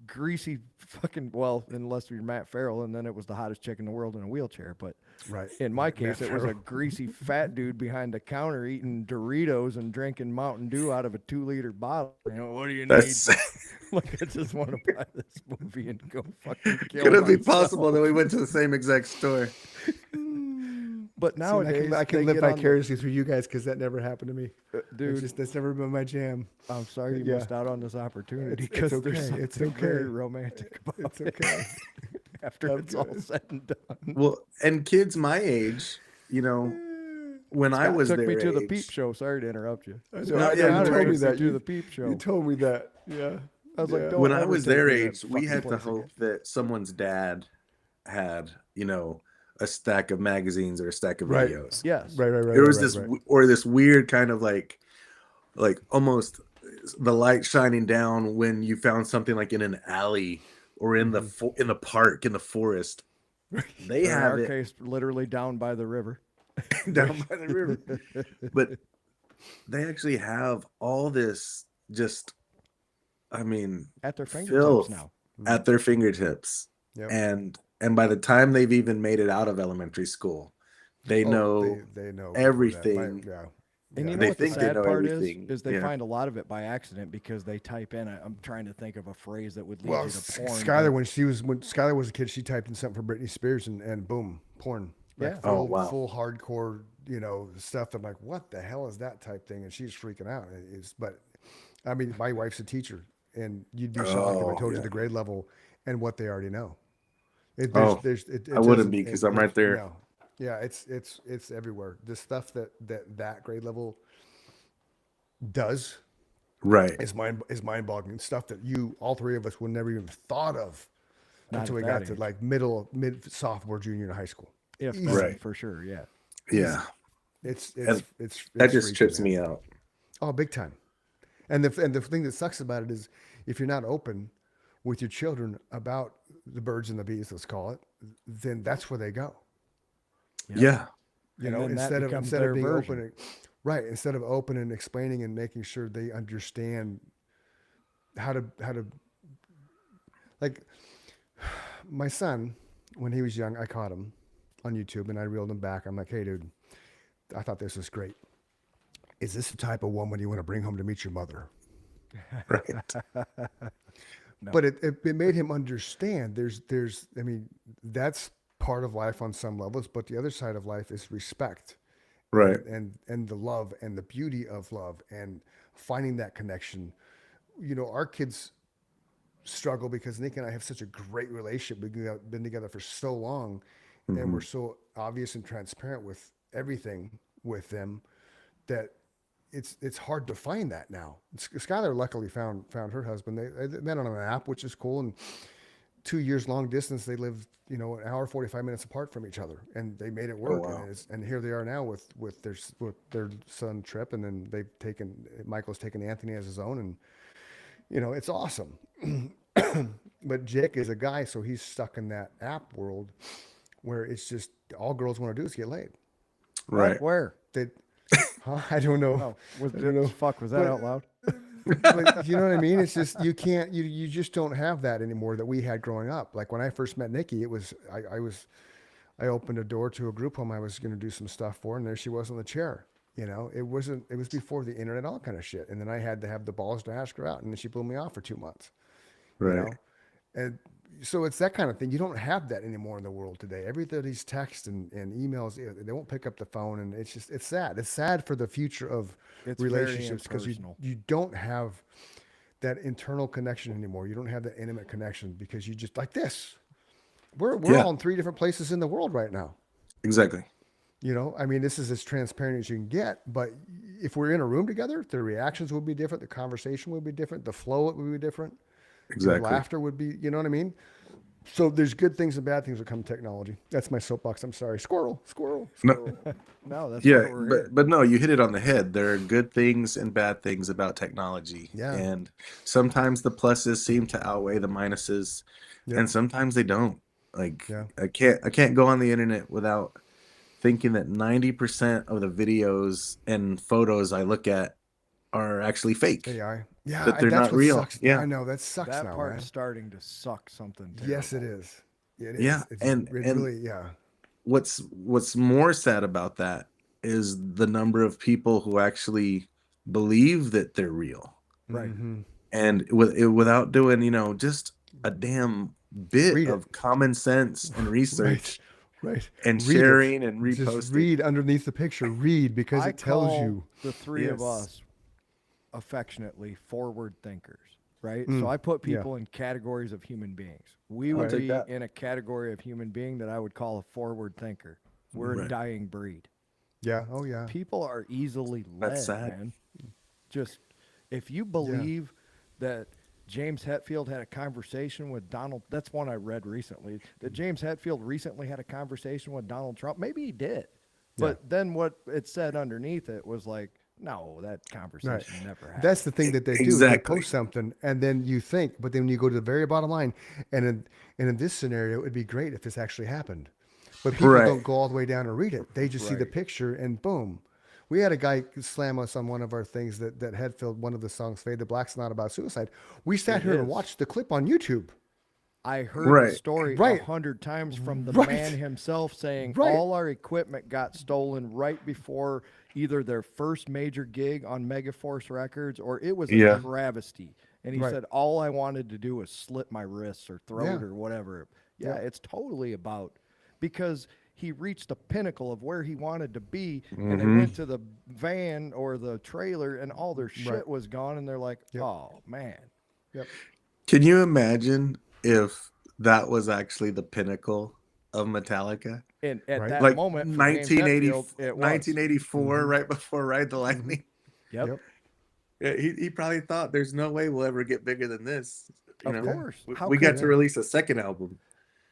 greasy fucking, well, unless you're Matt Farrell, and then it was the hottest chick in the world in a wheelchair. But Right. in my Matt case, it was a Farrell. greasy fat dude behind the counter eating Doritos and drinking Mountain Dew out of a 2-liter bottle. You know, what do you need? that's Like, I just want to buy this movie and go fucking kill could it be myself. possible that we went to the same exact store? But See, nowadays, I can they live get on the- vicariously through you guys because that never happened to me. dude, That's never been my jam. I'm sorry you yeah. missed out on this opportunity It's because okay, there's something it's okay. very romantic about It's it okay. after I'm it's all good. said and done. Well, and kids my age, you know, when I Scott was took their me to the age, peep show. Sorry to interrupt you. I No, know, yeah, no you told me worries. that. to the peep show. You told me that. Yeah. I was like, Yeah. don't when I ever was take their me to that age, we fucking had to place hope again. that someone's dad had, you know, a stack of magazines or a stack of Right. videos. Yes. Right. There was this or this weird kind of like almost the light shining down when you found something like in an alley or in in the park in the forest. They In have our it case, literally down by the river. down by the river. But they actually have all this just, I mean, At their fingertips filth now. at their fingertips. Yep. And by the time they've even made it out of elementary school, they Oh, know they know before that. everything. Yeah. And Yeah. you They know what the think they sad know part everything. is they Yeah. find a lot of it by accident because they type in. I'm trying to think of a phrase that would lead Well, you to porn. Skylar, but- when Skylar was a kid, she typed in something for Britney Spears and boom, porn. Like Yeah. Oh, wow. full hardcore, you know, stuff. I'm like, what the hell is that type thing? And she's freaking out. But I mean, my wife's a teacher, and you'd be shocked if I Oh, told you yeah. the grade level and what they already know. It Oh, I wouldn't doesn't- be, 'cause I'm right there. No. Yeah, it's everywhere. The stuff that grade level does Right. is mind-boggling. Stuff that all three of us would never even thought of Not until at we that got to age. like mid sophomore, junior in high school. If Easy. that, Right. for sure, yeah. Yeah. It's And it's That just freaky, trips man. me out. Oh, big time. And the thing that sucks about it is if you're not open with your children about the birds and the bees, let's call it, then that's where they go. Yeah. You And know, then that instead of becomes their being version. open, right? Instead of open and explaining and making sure they understand how to like my son when he was young, I caught him on YouTube and I reeled him back. I'm like, hey, dude, I thought this was great. Is this the type of woman you want to bring home to meet your mother? Right. But it made him understand there's I mean, that's part of life on some levels, but the other side of life is respect. Right. And the love and the beauty of love and finding that connection. You know, our kids struggle because Nick and I have such a great relationship. We've been together for so long and we're so obvious and transparent with everything with them that it's hard to find that now. Skylar luckily found her husband. They met on an app, which is cool. And 2 years long distance, they lived, you know, an hour, 45 minutes apart from each other, and they made it work. wow. And here they are now with their son Trip, and then Michael's taken Anthony as his own, and you know, it's awesome. But Jake is a guy, so he's stuck in that app world where it's just all girls want to do is get laid. Right. Where? They, I don't know. Oh, was I don't know. fuck? Was that But- out loud? But you know what I mean? It's just you just don't have that anymore that we had growing up. Like when I first met Nikki, it was I opened a door to a group home I was going to do some stuff for, and there she was on the chair. You know, it was before the internet, all kind of shit. And then I had to have the balls to ask her out, and then she blew me off for 2 months. You Right. know? And so it's that kind of thing. You don't have that anymore in the world today. Everybody's text and emails, they won't pick up the phone, and it's sad. It's sad for the future of It's very relationships because impersonal. you don't have that internal connection anymore. You don't have that intimate connection because you just like this. We're Yeah. all in 3 different places in the world right now. Exactly. You know, I mean, this is as transparent as you can get, but if we're in a room together, the reactions would be different, the conversation would be different, the flow would be different, the Exactly. laughter would be, you know what I mean? So there's good things and bad things that come with technology. That's my soapbox. I'm sorry. Squirrel. No, No, that's yeah, what we're here. but no, you hit it on the head. There are good things and bad things about technology. Yeah. And sometimes the pluses seem to outweigh the minuses, Yep. and sometimes they don't. Like Yeah. I can't go on the internet without thinking that 90% of the videos and photos I look at are actually fake. AI. Yeah. That they're that's not what real. sucks. Yeah. I know that sucks That now, part's man. starting to suck something terrible. Yes, it is. It is. Yeah, It's and really, yeah. what's more sad about that is the number of people who actually believe that they're real, Right. Mhm. and without doing, just a damn bit Read it. of common sense and research Right. and Read it. sharing and Just reposting. read underneath the picture. Read because I it tells call you. the three of Yes. us affectionately forward thinkers, right? Mm, So I put yeah. people in categories of human beings. We I'll would take be that. in a category of human being that I would call a forward thinker. We're a Right. dying breed. Yeah. Oh, yeah. People are easily led, That's sad. man. Just if you believe that James Hetfield had a conversation with Donald, that's one I read recently, that James Hetfield recently had a conversation with Donald Trump. Maybe he did. But then what it said underneath it was like, no, that conversation never happened. That's the thing that they do. Exactly. They post something and then you think, but then you go to the very bottom line. And in this scenario, it'd be great if this actually happened. But people Right. don't go all the way down and read it. They just see the Right. picture and boom. We had a guy slam us on one of our things that Hetfield, one of the songs, Fade to Black's not about suicide. We sat It here and is. watched the clip on YouTube. I heard Right. the story Right. 100 times from the Right. man himself saying Right. all our equipment got stolen right before either their first major gig on Megaforce Records or it was a Yeah. travesty. And he Right. said all I wanted to do was slit my wrists or throat Yeah. or whatever. Yeah, Yeah. it's totally about because he reached the pinnacle of where he wanted to be and they Mhm. went to the van or the trailer and all their shit Right. was gone and they're like, Yep. "Oh, man." Yep. Can you imagine if that was actually the pinnacle of Metallica? And at Right. that Like moment for James 1980, Hetfield, it was. 1984, Mhm. right before Ride the Lightning. Yep. Yep. Yeah, he probably thought there's no way we'll ever get bigger than this. Of course. We, How we got could- to release a second album.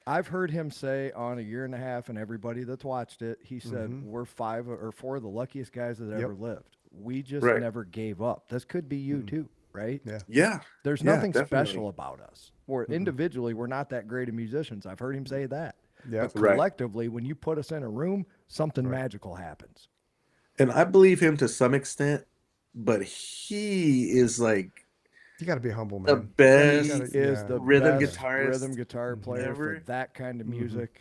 I've heard him say on a year and a half, and everybody that's watched it, he said, Mhm. we're 5 or 4 of the luckiest guys that Yep. ever lived. We just Right. never gave up. This could be you too, right? Yeah. Yeah. There's Yeah, nothing definitely. special about us. Or individually, we're not that great of musicians. I've heard him say that. Yeah. But Right. collectively, when you put us in a room, something Right. magical happens. And I believe him to some extent, but he is like You got to be humble, the man. best. He gotta- is yeah. the Rhythm best guitarist rhythm guitar player ever. for that kind of Mhm. music.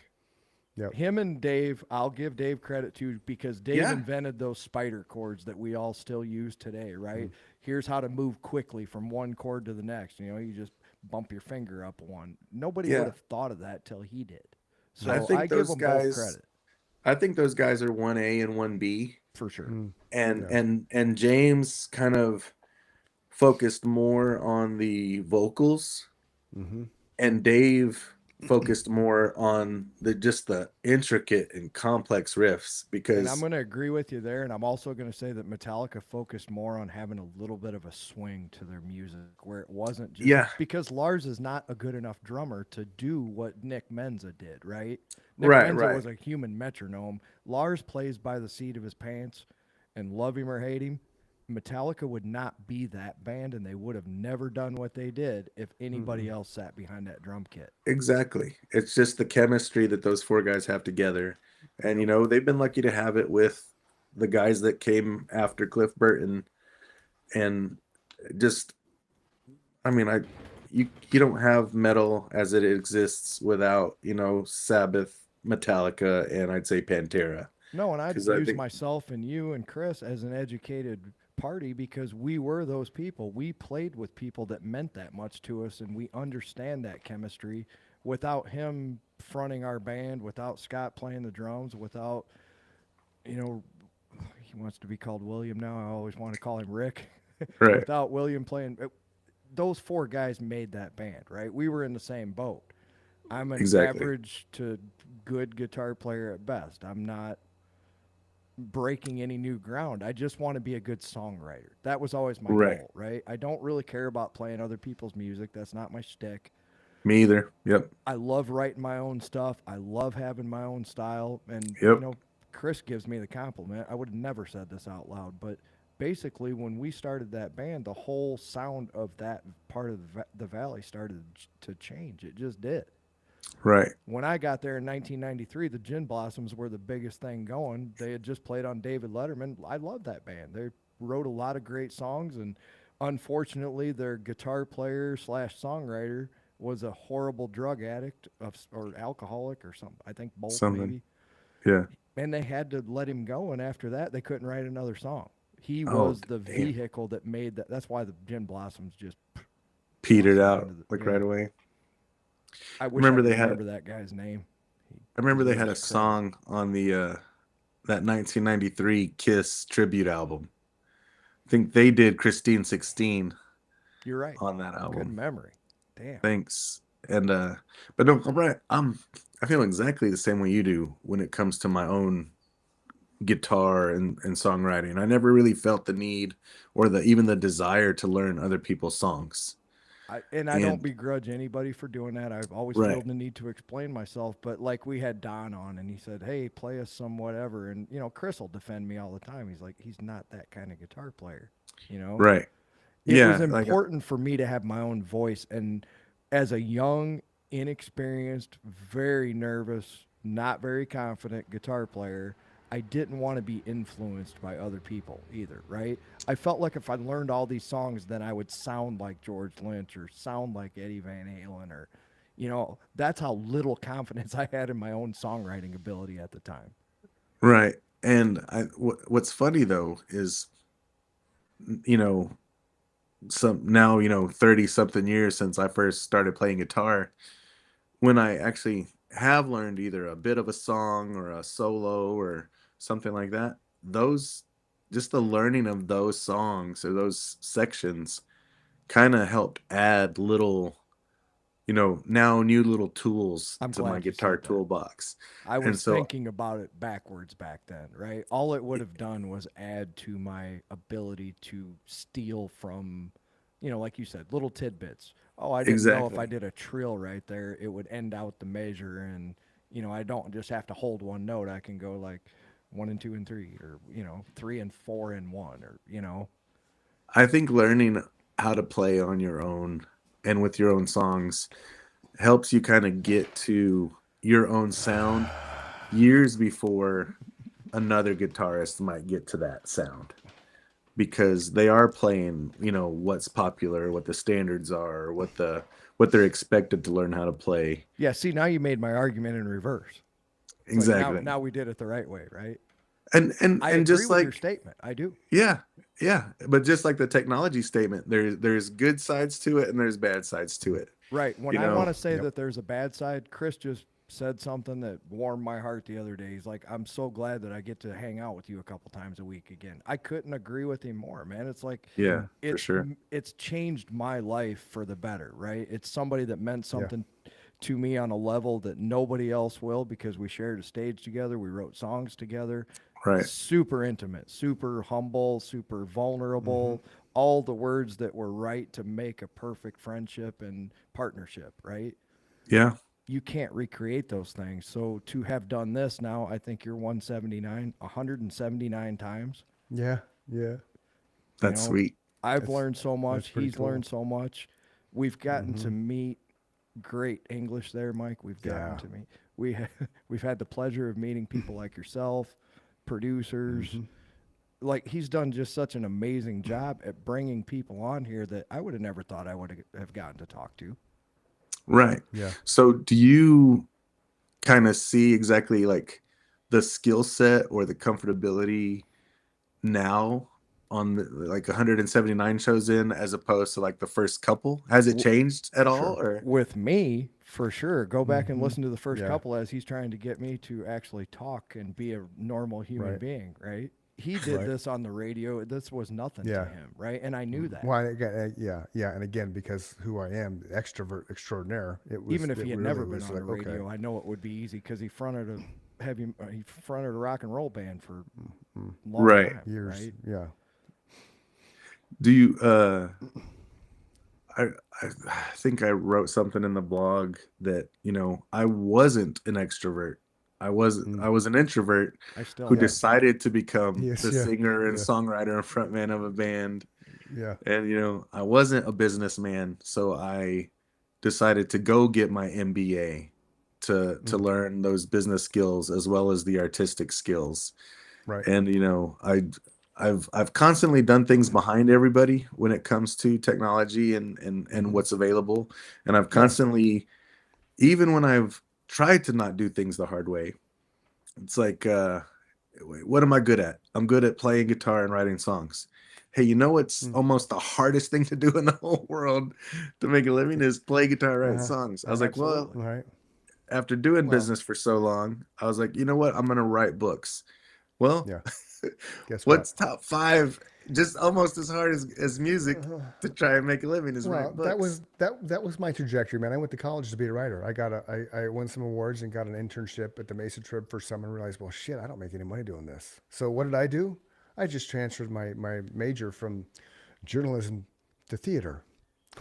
Yep. Him and Dave, I'll give Dave credit too because Dave Yeah. invented those spider chords that we all still use today, right? Here's how to move quickly from one chord to the next. You know, you just bump your finger up one. Nobody Yeah. would have thought of that till he did. So I I, think give those them guys- both credit I think those guys are 1A and 1B. for sure. Mm. And Yeah. and James kind of focused more on the vocals, Mm-hmm. and Dave focused more on the intricate and complex riffs And because I'm going to agree with you there. And I'm also going to say that Metallica focused more on having a little bit of a swing to their music where it wasn't just Yeah. because Lars is not a good enough drummer to do what Nick Menza did, right? Nick Right, Menza right. was a human metronome. Lars plays by the seat of his pants and love him or hate him. Metallica would not be that band and they would have never done what they did if anybody else sat behind that drum kit. exactly, it's just the chemistry that those four guys have together. And they've been lucky to have it with the guys that came after Cliff Burton. And just you don't have metal as it exists without Sabbath, Metallica, and I'd say Pantera. No, and I'd 'Cause I use think- myself and you and Chris as an educated party because we were those people. We played with people that meant that much to us, and we understand that chemistry. Without him fronting our band, without Scott playing the drums, without, he wants to be called William now. I always want to call him Rick. Right. Without William playing, those 4 guys made that band, right? We were in the same boat. I'm an Exactly. average to good guitar player at best. I'm not breaking any new ground. I just want to be a good songwriter. That was always my Right. goal, right? I don't really care about playing other people's music. That's not my shtick. Me either. Yep. I love writing my own stuff. I love having my own style. And, Yep. Chris gives me the compliment. I would have never said this out loud, but basically, when we started that band, the whole sound of that part of the valley started to change. It just did. Right. When I got there in 1993, the Gin Blossoms were the biggest thing going. They had just played on David Letterman. I love that band. They wrote a lot of great songs, and unfortunately, their guitar player / songwriter was a horrible drug addict or alcoholic or something. I think both, Something. maybe. Yeah. And they had to let him go, and after that, they couldn't write another song. He Oh, was the damn. vehicle that made that. That's why the Gin Blossoms just Petered blossomed out into the- like yeah. right away. I wish Remember I could they had- remember that guy's name. I remember they had a deserves credit. song on the that 1993 Kiss tribute album. I think they did Christine 16 You're right. on that Good album. memory. Damn. Thanks. And but no, I'm right. I feel exactly the same way you do when it comes to my own guitar and songwriting. I never really felt the need or even the desire to learn other people's songs. I And- don't begrudge anybody for doing that. I've always Right. felt the need to explain myself. But like we had Don on, and he said, "Hey, play us some whatever." And Chris will defend me all the time. He's like, he's not that kind of guitar player. Right. It Yeah. was like important for me to have my own voice. And as a young, inexperienced, very nervous, not very confident guitar player, I didn't want to be influenced by other people either, right? I felt like if I learned all these songs, then I would sound like George Lynch or sound like Eddie Van Halen or, that's how little confidence I had in my own songwriting ability at the time. Right. And what's funny though is, some 30 something years since I first started playing guitar, when I actually have learned either a bit of a song or a solo or something like that, just the learning of those songs or those sections kind of helped add little, now new little tools I'm to my glad you guitar said that. toolbox. I And was so- thinking about it backwards back then, right? All it would have done was add to my ability to steal from, like you said, little tidbits. Oh, I didn't know if Exactly. I did a trill right there, it would end out the measure, and I don't just have to hold one note. I can go like 1 and 2 and 3, or 3 and 4 and 1, or I think learning how to play on your own and with your own songs helps you kind of get to your own sound years before another guitarist might get to that sound, because they are playing, what's popular, what the standards are, what they're expected to learn how to play. Yeah. See, now you made my argument in reverse. It's like, Exactly. now we did it the right way, right? and I agree just with your like, statement. I do. yeah, but just like the technology statement, there's good sides to it and there's bad sides to it. Right. When You I know? want to say Yep. that there's a bad side, Chris just said something that warmed my heart the other day. He's like, I'm so glad that I get to hang out with you a couple times a week again. I couldn't agree with him more, man. It's like, Yeah, for it's, sure. it's changed my life for the better, right? It's somebody that meant something to me on a level that nobody else will, because we shared a stage together. We wrote songs together. Right. Super intimate, super humble, super vulnerable. All the words that were right to make a perfect friendship and partnership, right? Yeah. You can't recreate those things. So to have done this now, I think you're 179 times. Yeah. Yeah. That's know, sweet. I've That's- learned so much. pretty He's cool. learned so much. We've gotten to meet great English there, Mike. We've gotten Yeah. to meet. We've had the pleasure of meeting people like yourself, producers. Like, he's done just such an amazing job at bringing people on here that I would have never thought I would have gotten to talk to. Right. Yeah. So do you kind of see exactly like the skill set or the comfortability now on the, like 179 shows in, as opposed to like the first couple? Has it changed at all? Or With me, for sure. Go back and listen to the first Yeah. couple as he's trying to get me to actually talk and be a normal human Right. being, right? he did Right. this on the radio. This was nothing Yeah. to him, right? And I knew that. Well, again, yeah, and again, because who I am, extrovert extraordinaire. It was Even if he had really never been was on the like, radio, I know it would be easy because he fronted a rock and roll band for a long Right. time, years. right? Yeah, Do you I think I wrote something in the blog that, I wasn't an extrovert. I was an introvert I still who am. decided to become Yes, the yeah, singer and yeah. songwriter and frontman of a band. yeah, And I wasn't a businessman, so I decided to go get my MBA to learn those business skills as well as the artistic skills. right. And I've constantly done things behind everybody when it comes to technology and what's available. And I've constantly, even when I've tried to not do things the hard way, it's like, what am I good at? I'm good at playing guitar and writing songs. Hey, you know what's almost the hardest thing to do in the whole world to make a living is play guitar, write songs. I was like, well, Absolutely. Right. after doing Well- business for so long, I was like, you know what? I'm gonna write books. Well, Yeah. Guess what's top 5 just almost as hard as music to try and make a living is Well, write books. that was my trajectory, man. I went to college to be a writer. I won some awards and got an internship at the Mesa Trib for summer and realized, well, shit, I don't make any money doing this. So what did I do? I just transferred my major from journalism to theater.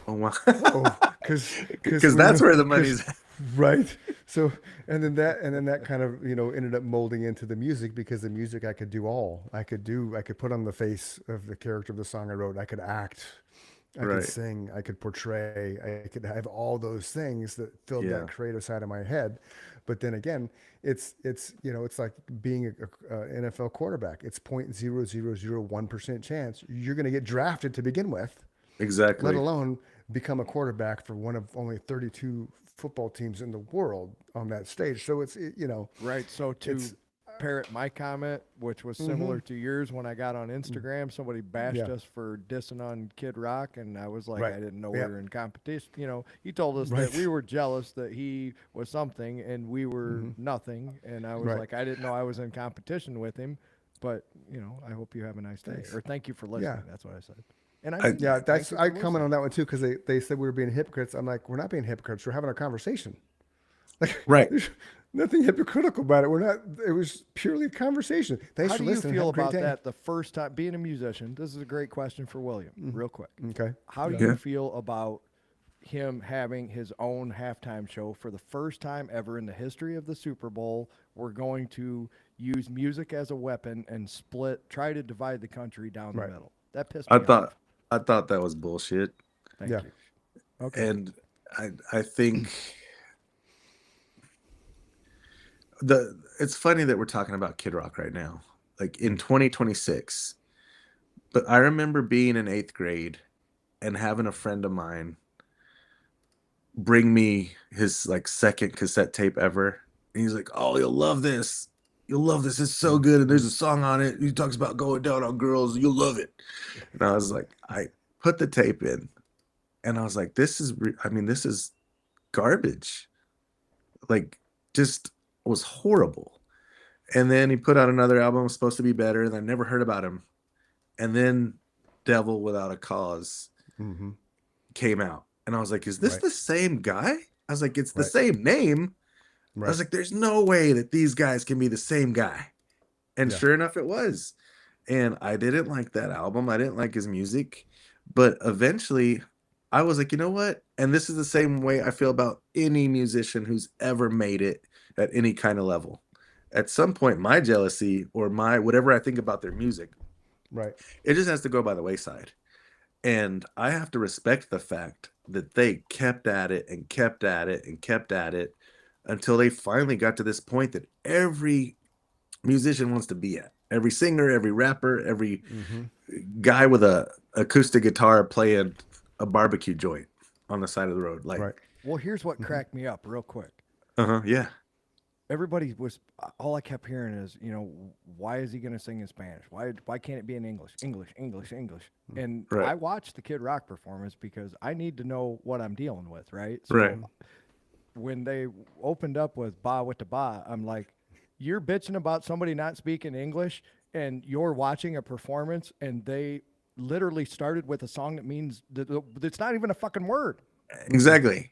Oh, wow. Oh, because That's where the money's at. right. So and then that kind of ended up molding into the music, because the music I could do all. I could put on the face of the character of the song I wrote. I could act. I Right. could sing. I could portray. I could have all those things that filled Yeah. that creative side of my head. But then again, it's like being a NFL quarterback. It's 0.0001% chance you're going to get drafted to begin with, Exactly. let alone become a quarterback for one of only 32 football teams in the world on that stage. So it's Right. So to It's- parrot my comment, which was similar to yours when I got on Instagram, somebody bashed Yeah. us for dissing on Kid Rock, and I was like, Right. I didn't know Yeah. we were in competition. He told us Right. that we were jealous that he was something and we were nothing, and I was Right. like, I didn't know I was in competition with him, but I hope you have a nice day, Thanks. or thank you for listening. Yeah. That's what I said. And Yeah, thank that's you I for comment listening. on that one too, because they said we were being hypocrites. I'm like, we're not being hypocrites. We're having a conversation. Like, Right. there's nothing hypocritical about it. We're not. It was purely a conversation. Thanks How for do you listening. feel Have a great about day. that the first time being a musician? This is a great question for William, real quick. Okay. How do Yeah. you feel about him having his own halftime show for the first time ever in the history of the Super Bowl? We're going to use music as a weapon and try to divide the country down Right. the middle. That pissed me off. I thought that was bullshit. Thank Yeah. you. Okay. And I think it's funny that we're talking about Kid Rock right now, like in 2026. But I remember being in 8th grade and having a friend of mine bring me his like second cassette tape ever. And he's like, "Oh, you'll love this. You'll love this. It's so good. And there's a song on it. He talks about going down on girls. You'll love it." And I was like, I put the tape in and I was like, this is garbage. Like, just was horrible. And then he put out another album, was supposed to be better, and I never heard about him. And then Devil Without a Cause Mm-hmm. came out. And I was like, is this Right. the same guy? I was like, it's the Right. same name. I Right. was like, there's no way that these guys can be the same guy. And Yeah. sure enough, it was. And I didn't like that album. I didn't like his music. But eventually, I was like, you know what? And this is the same way I feel about any musician who's ever made it at any kind of level. At some point, my jealousy or my whatever I think about their music, Right. it just has to go by the wayside. And I have to respect the fact that they kept at it and kept at it and kept at it until they finally got to this point that every musician wants to be at. Every singer, every rapper, every guy with a acoustic guitar playing a barbecue joint on the side of the road. Like, Right. Well, here's what cracked me up real quick. yeah. Everybody was all I kept hearing is, why is he going to sing in Spanish? Why can't it be in English? English. And Right. I watched the Kid Rock performance because I need to know what I'm dealing with, right? So Right. when they opened up with Ba with the Ba, I'm like, you're bitching about somebody not speaking English and you're watching a performance and they literally started with a song that means that it's not even a fucking word. Exactly.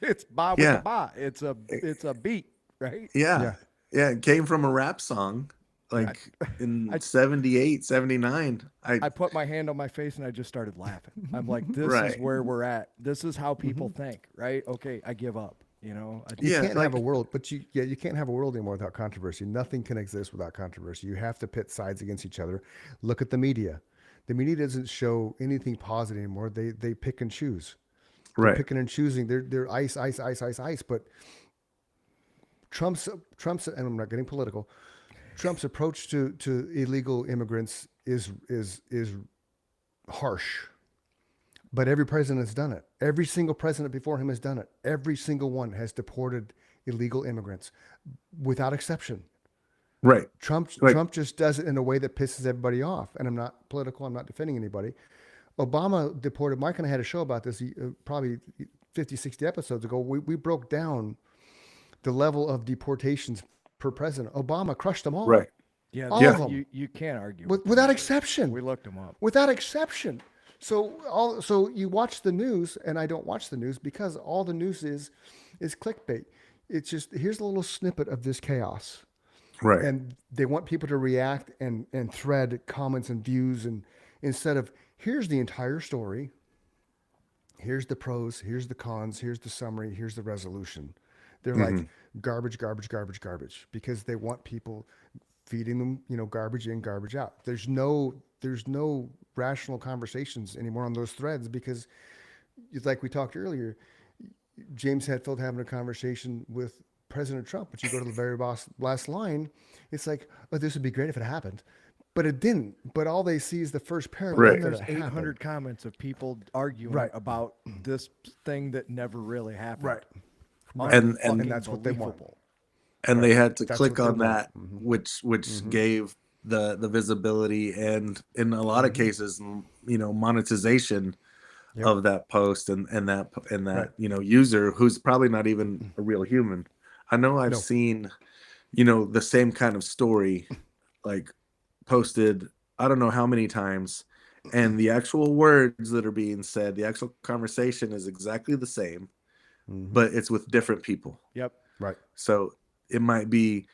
It's ba with Yeah. the ba. It's a beat, right? Yeah. Yeah. It came from a rap song like in 78, 79. I put my hand on my face and I just started laughing. I'm like, this is Right. where we're at. This is how people think, right? Okay, I give up. You know, You Yeah, can't like- have a world, but you can't have a world anymore without controversy. Nothing can exist without controversy. You have to pit sides against each other. Look at the media. The media doesn't show anything positive anymore. They pick and choose. They're Right. picking and choosing. They're ice. But Trump's, and I'm not getting political. Trump's approach to illegal immigrants is harsh. But every president has done it. Every single president before him has done it. Every single one has deported illegal immigrants without exception. Right. Trump just does it in a way that pisses everybody off. And I'm not political. I'm not defending anybody. Obama deported. Mike and I had a show about this probably 50, 60 episodes ago. We broke down the level of deportations per president. Obama crushed them all. Right. yeah, All of them. you can't argue Without exception. We looked them up. Without exception. So you watch the news, and I don't watch the news because all the news is clickbait. It's just, here's a little snippet of this chaos. Right. And they want people to react and thread comments and views, and instead of, here's the entire story, here's the pros, here's the cons, here's the summary, here's the resolution. They're like garbage, because they want people feeding them, garbage in, garbage out. There's no rational conversations anymore on those threads, because it's like we talked earlier, James Hetfield having a conversation with President Trump, but you go to the very last line, it's like, oh, this would be great if it happened. But it didn't. But all they see is the first paragraph. Right. And there's that it 800 happened. comments of people arguing Right. about this thing that never really happened. Right. And Fucking that's what they want. believable. And they had to That's click what they on want. that, which gave the visibility and in a lot of cases, monetization of that post and that Right. user who's probably not even a real human. I know I've seen, the same kind of story, like posted, I don't know how many times, and the actual words that are being said, the actual conversation is exactly the same, but it's with different people. Yep. Right. So it might be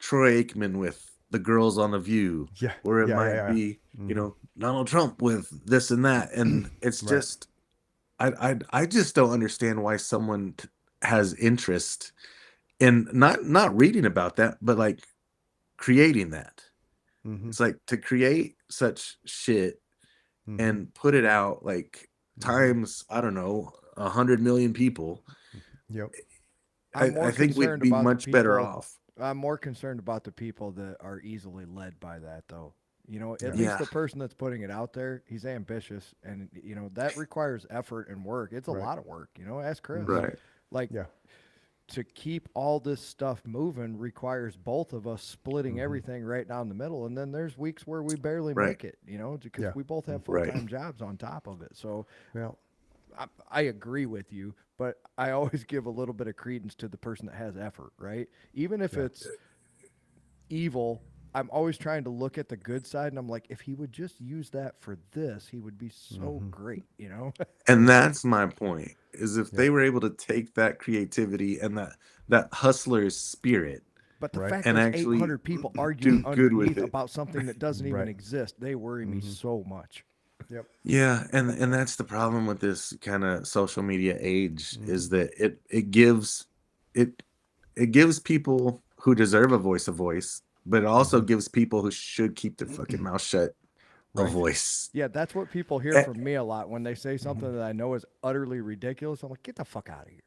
Troy Aikman with the girls on The View, Yeah. or it Yeah, might yeah, yeah. be, Donald Trump with this and that. And it's Right. just, I just don't understand why someone has interest in not reading about that, but like creating that. It's like to create such shit and put it out like times, I don't know, 100 million people. Yep. I'm more I think we'd concerned be about the much better people- off. I'm more concerned about the people that are easily led by that, though. At Yeah. least the person that's putting it out there, he's ambitious, and that requires effort and work. It's a lot of work. Ask Chris. Right. Like, Yeah. to keep all this stuff moving requires both of us splitting everything right down the middle, and then there's weeks where we barely Right. make it. Because Yeah. we both have Right. full-time jobs on top of it. So Well, I agree with you, but I always give a little bit of credence to the person that has effort, right? Even if it's evil, I'm always trying to look at the good side, and I'm like, if he would just use that for this, he would be so great, And that's my point, is if they were able to take that creativity and that hustler's spirit, But the Right. fact And that actually 800 people arguing do good with underneath it. about something that doesn't even Right. exist, they worry me so much. yep. yeah, and that's the problem with this kind of social media age, is that it gives people who deserve a voice, but it also gives people who should keep their fucking mouth shut a voice. Yeah, that's what people hear from me a lot when they say something that I know is utterly ridiculous. I'm like, get the fuck out of here,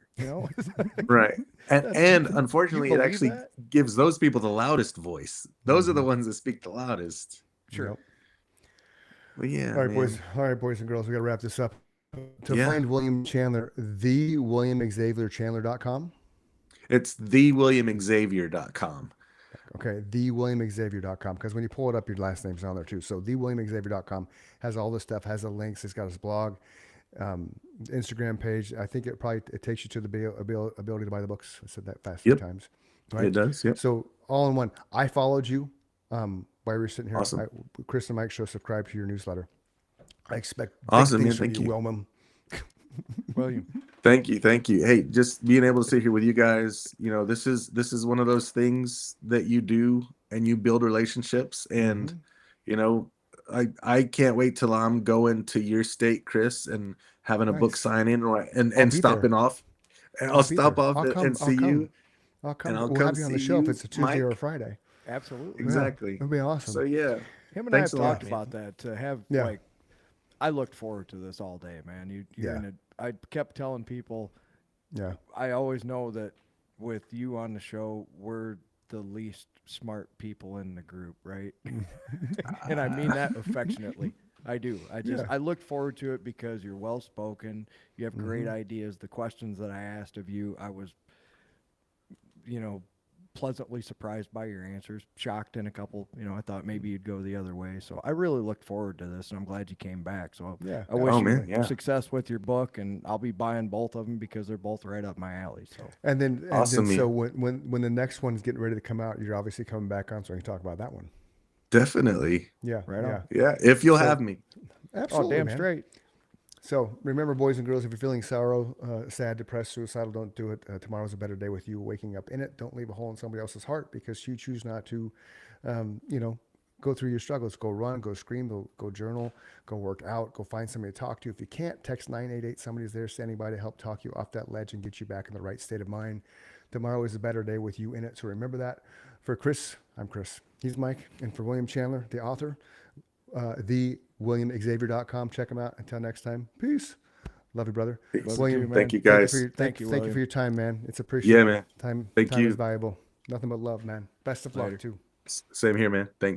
Right. And unfortunately, it believe actually that? gives those people the loudest voice. Those are the ones that speak the loudest. Sure. Yep. But yeah, All right, man. boys and girls, we got to wrap this up. To Yeah. find William Chandler, thewilliamxavierchandler.com. It's thewilliamxavier.com. Okay, thewilliamxavier.com, because when you pull it up, your last name's on there too. So thewilliamxavier.com has all this stuff, has the links. It's got his blog, Instagram page. I think it takes you to the ability to buy the books. I said that fast a few Yep. times. It does. Yep. So all in one. I followed you. while we're sitting here, Awesome. Chris and Mike Show, subscribe to your newsletter. I expect big Awesome, things man. from Thank you, you. William. William. Thank you. Thank you. Hey, just being able to sit here with you guys, this is one of those things that you do and you build relationships. And, Mhm. I can't wait till I'm going to your state, Chris, and having a book Nice. signing and I'll be stopping there. off. And I'll I'll be stop there. off I'll come. and see I'll come. you. I'll come. And I'll We'll come have you on the see show if you, it's a Tuesday or a Mike. Friday. Absolutely. Exactly. It'll be awesome. So yeah. Him and Thanks I a have lot, talked man. about that to have Yeah. like I looked forward to this all day, man. You're Yeah. in I kept telling people Yeah. I always know that with you on the show, we're the least smart people in the group, right? And I mean that affectionately. I do. Yeah. I look forward to it because you're well spoken. You have great Mhm. ideas. The questions that I asked of you, I was, pleasantly surprised by your answers, shocked in a couple. I thought maybe you'd go the other way. So I really looked forward to this, and I'm glad you came back. So Yeah. I wish Oh, you man, yeah. success with your book, and I'll be buying both of them because they're both right up my alley. So And then, Awesome, so man. when the next one's getting ready to come out, you're obviously coming back on, so we can talk about that one. Definitely. Yeah. Right on. Yeah. Yeah. If you'll So- have me. Absolutely, oh, damn man. straight. So remember, boys and girls, if you're feeling sorrow, sad, depressed, suicidal, don't do it. Tomorrow's a better day with you waking up in it. Don't leave a hole in somebody else's heart because you choose not to, go through your struggles. Go run, go scream, go journal, go work out, go find somebody to talk to. If you can't, text 988. Somebody's there standing by to help talk you off that ledge and get you back in the right state of mind. Tomorrow is a better day with you in it. So remember that. For Chris, I'm Chris. He's Mike. And for William Chandler, the author, thewilliamxavier.com. Check him out. Until next time, peace. Love you, brother. Peace. William, man. Thank you, guys. Thank you for William. your time, man. It's appreciated. Yeah, man. Time Thank time you. is valuable. Nothing but love, man. Best of luck Later. too. Same here, man. Thanks.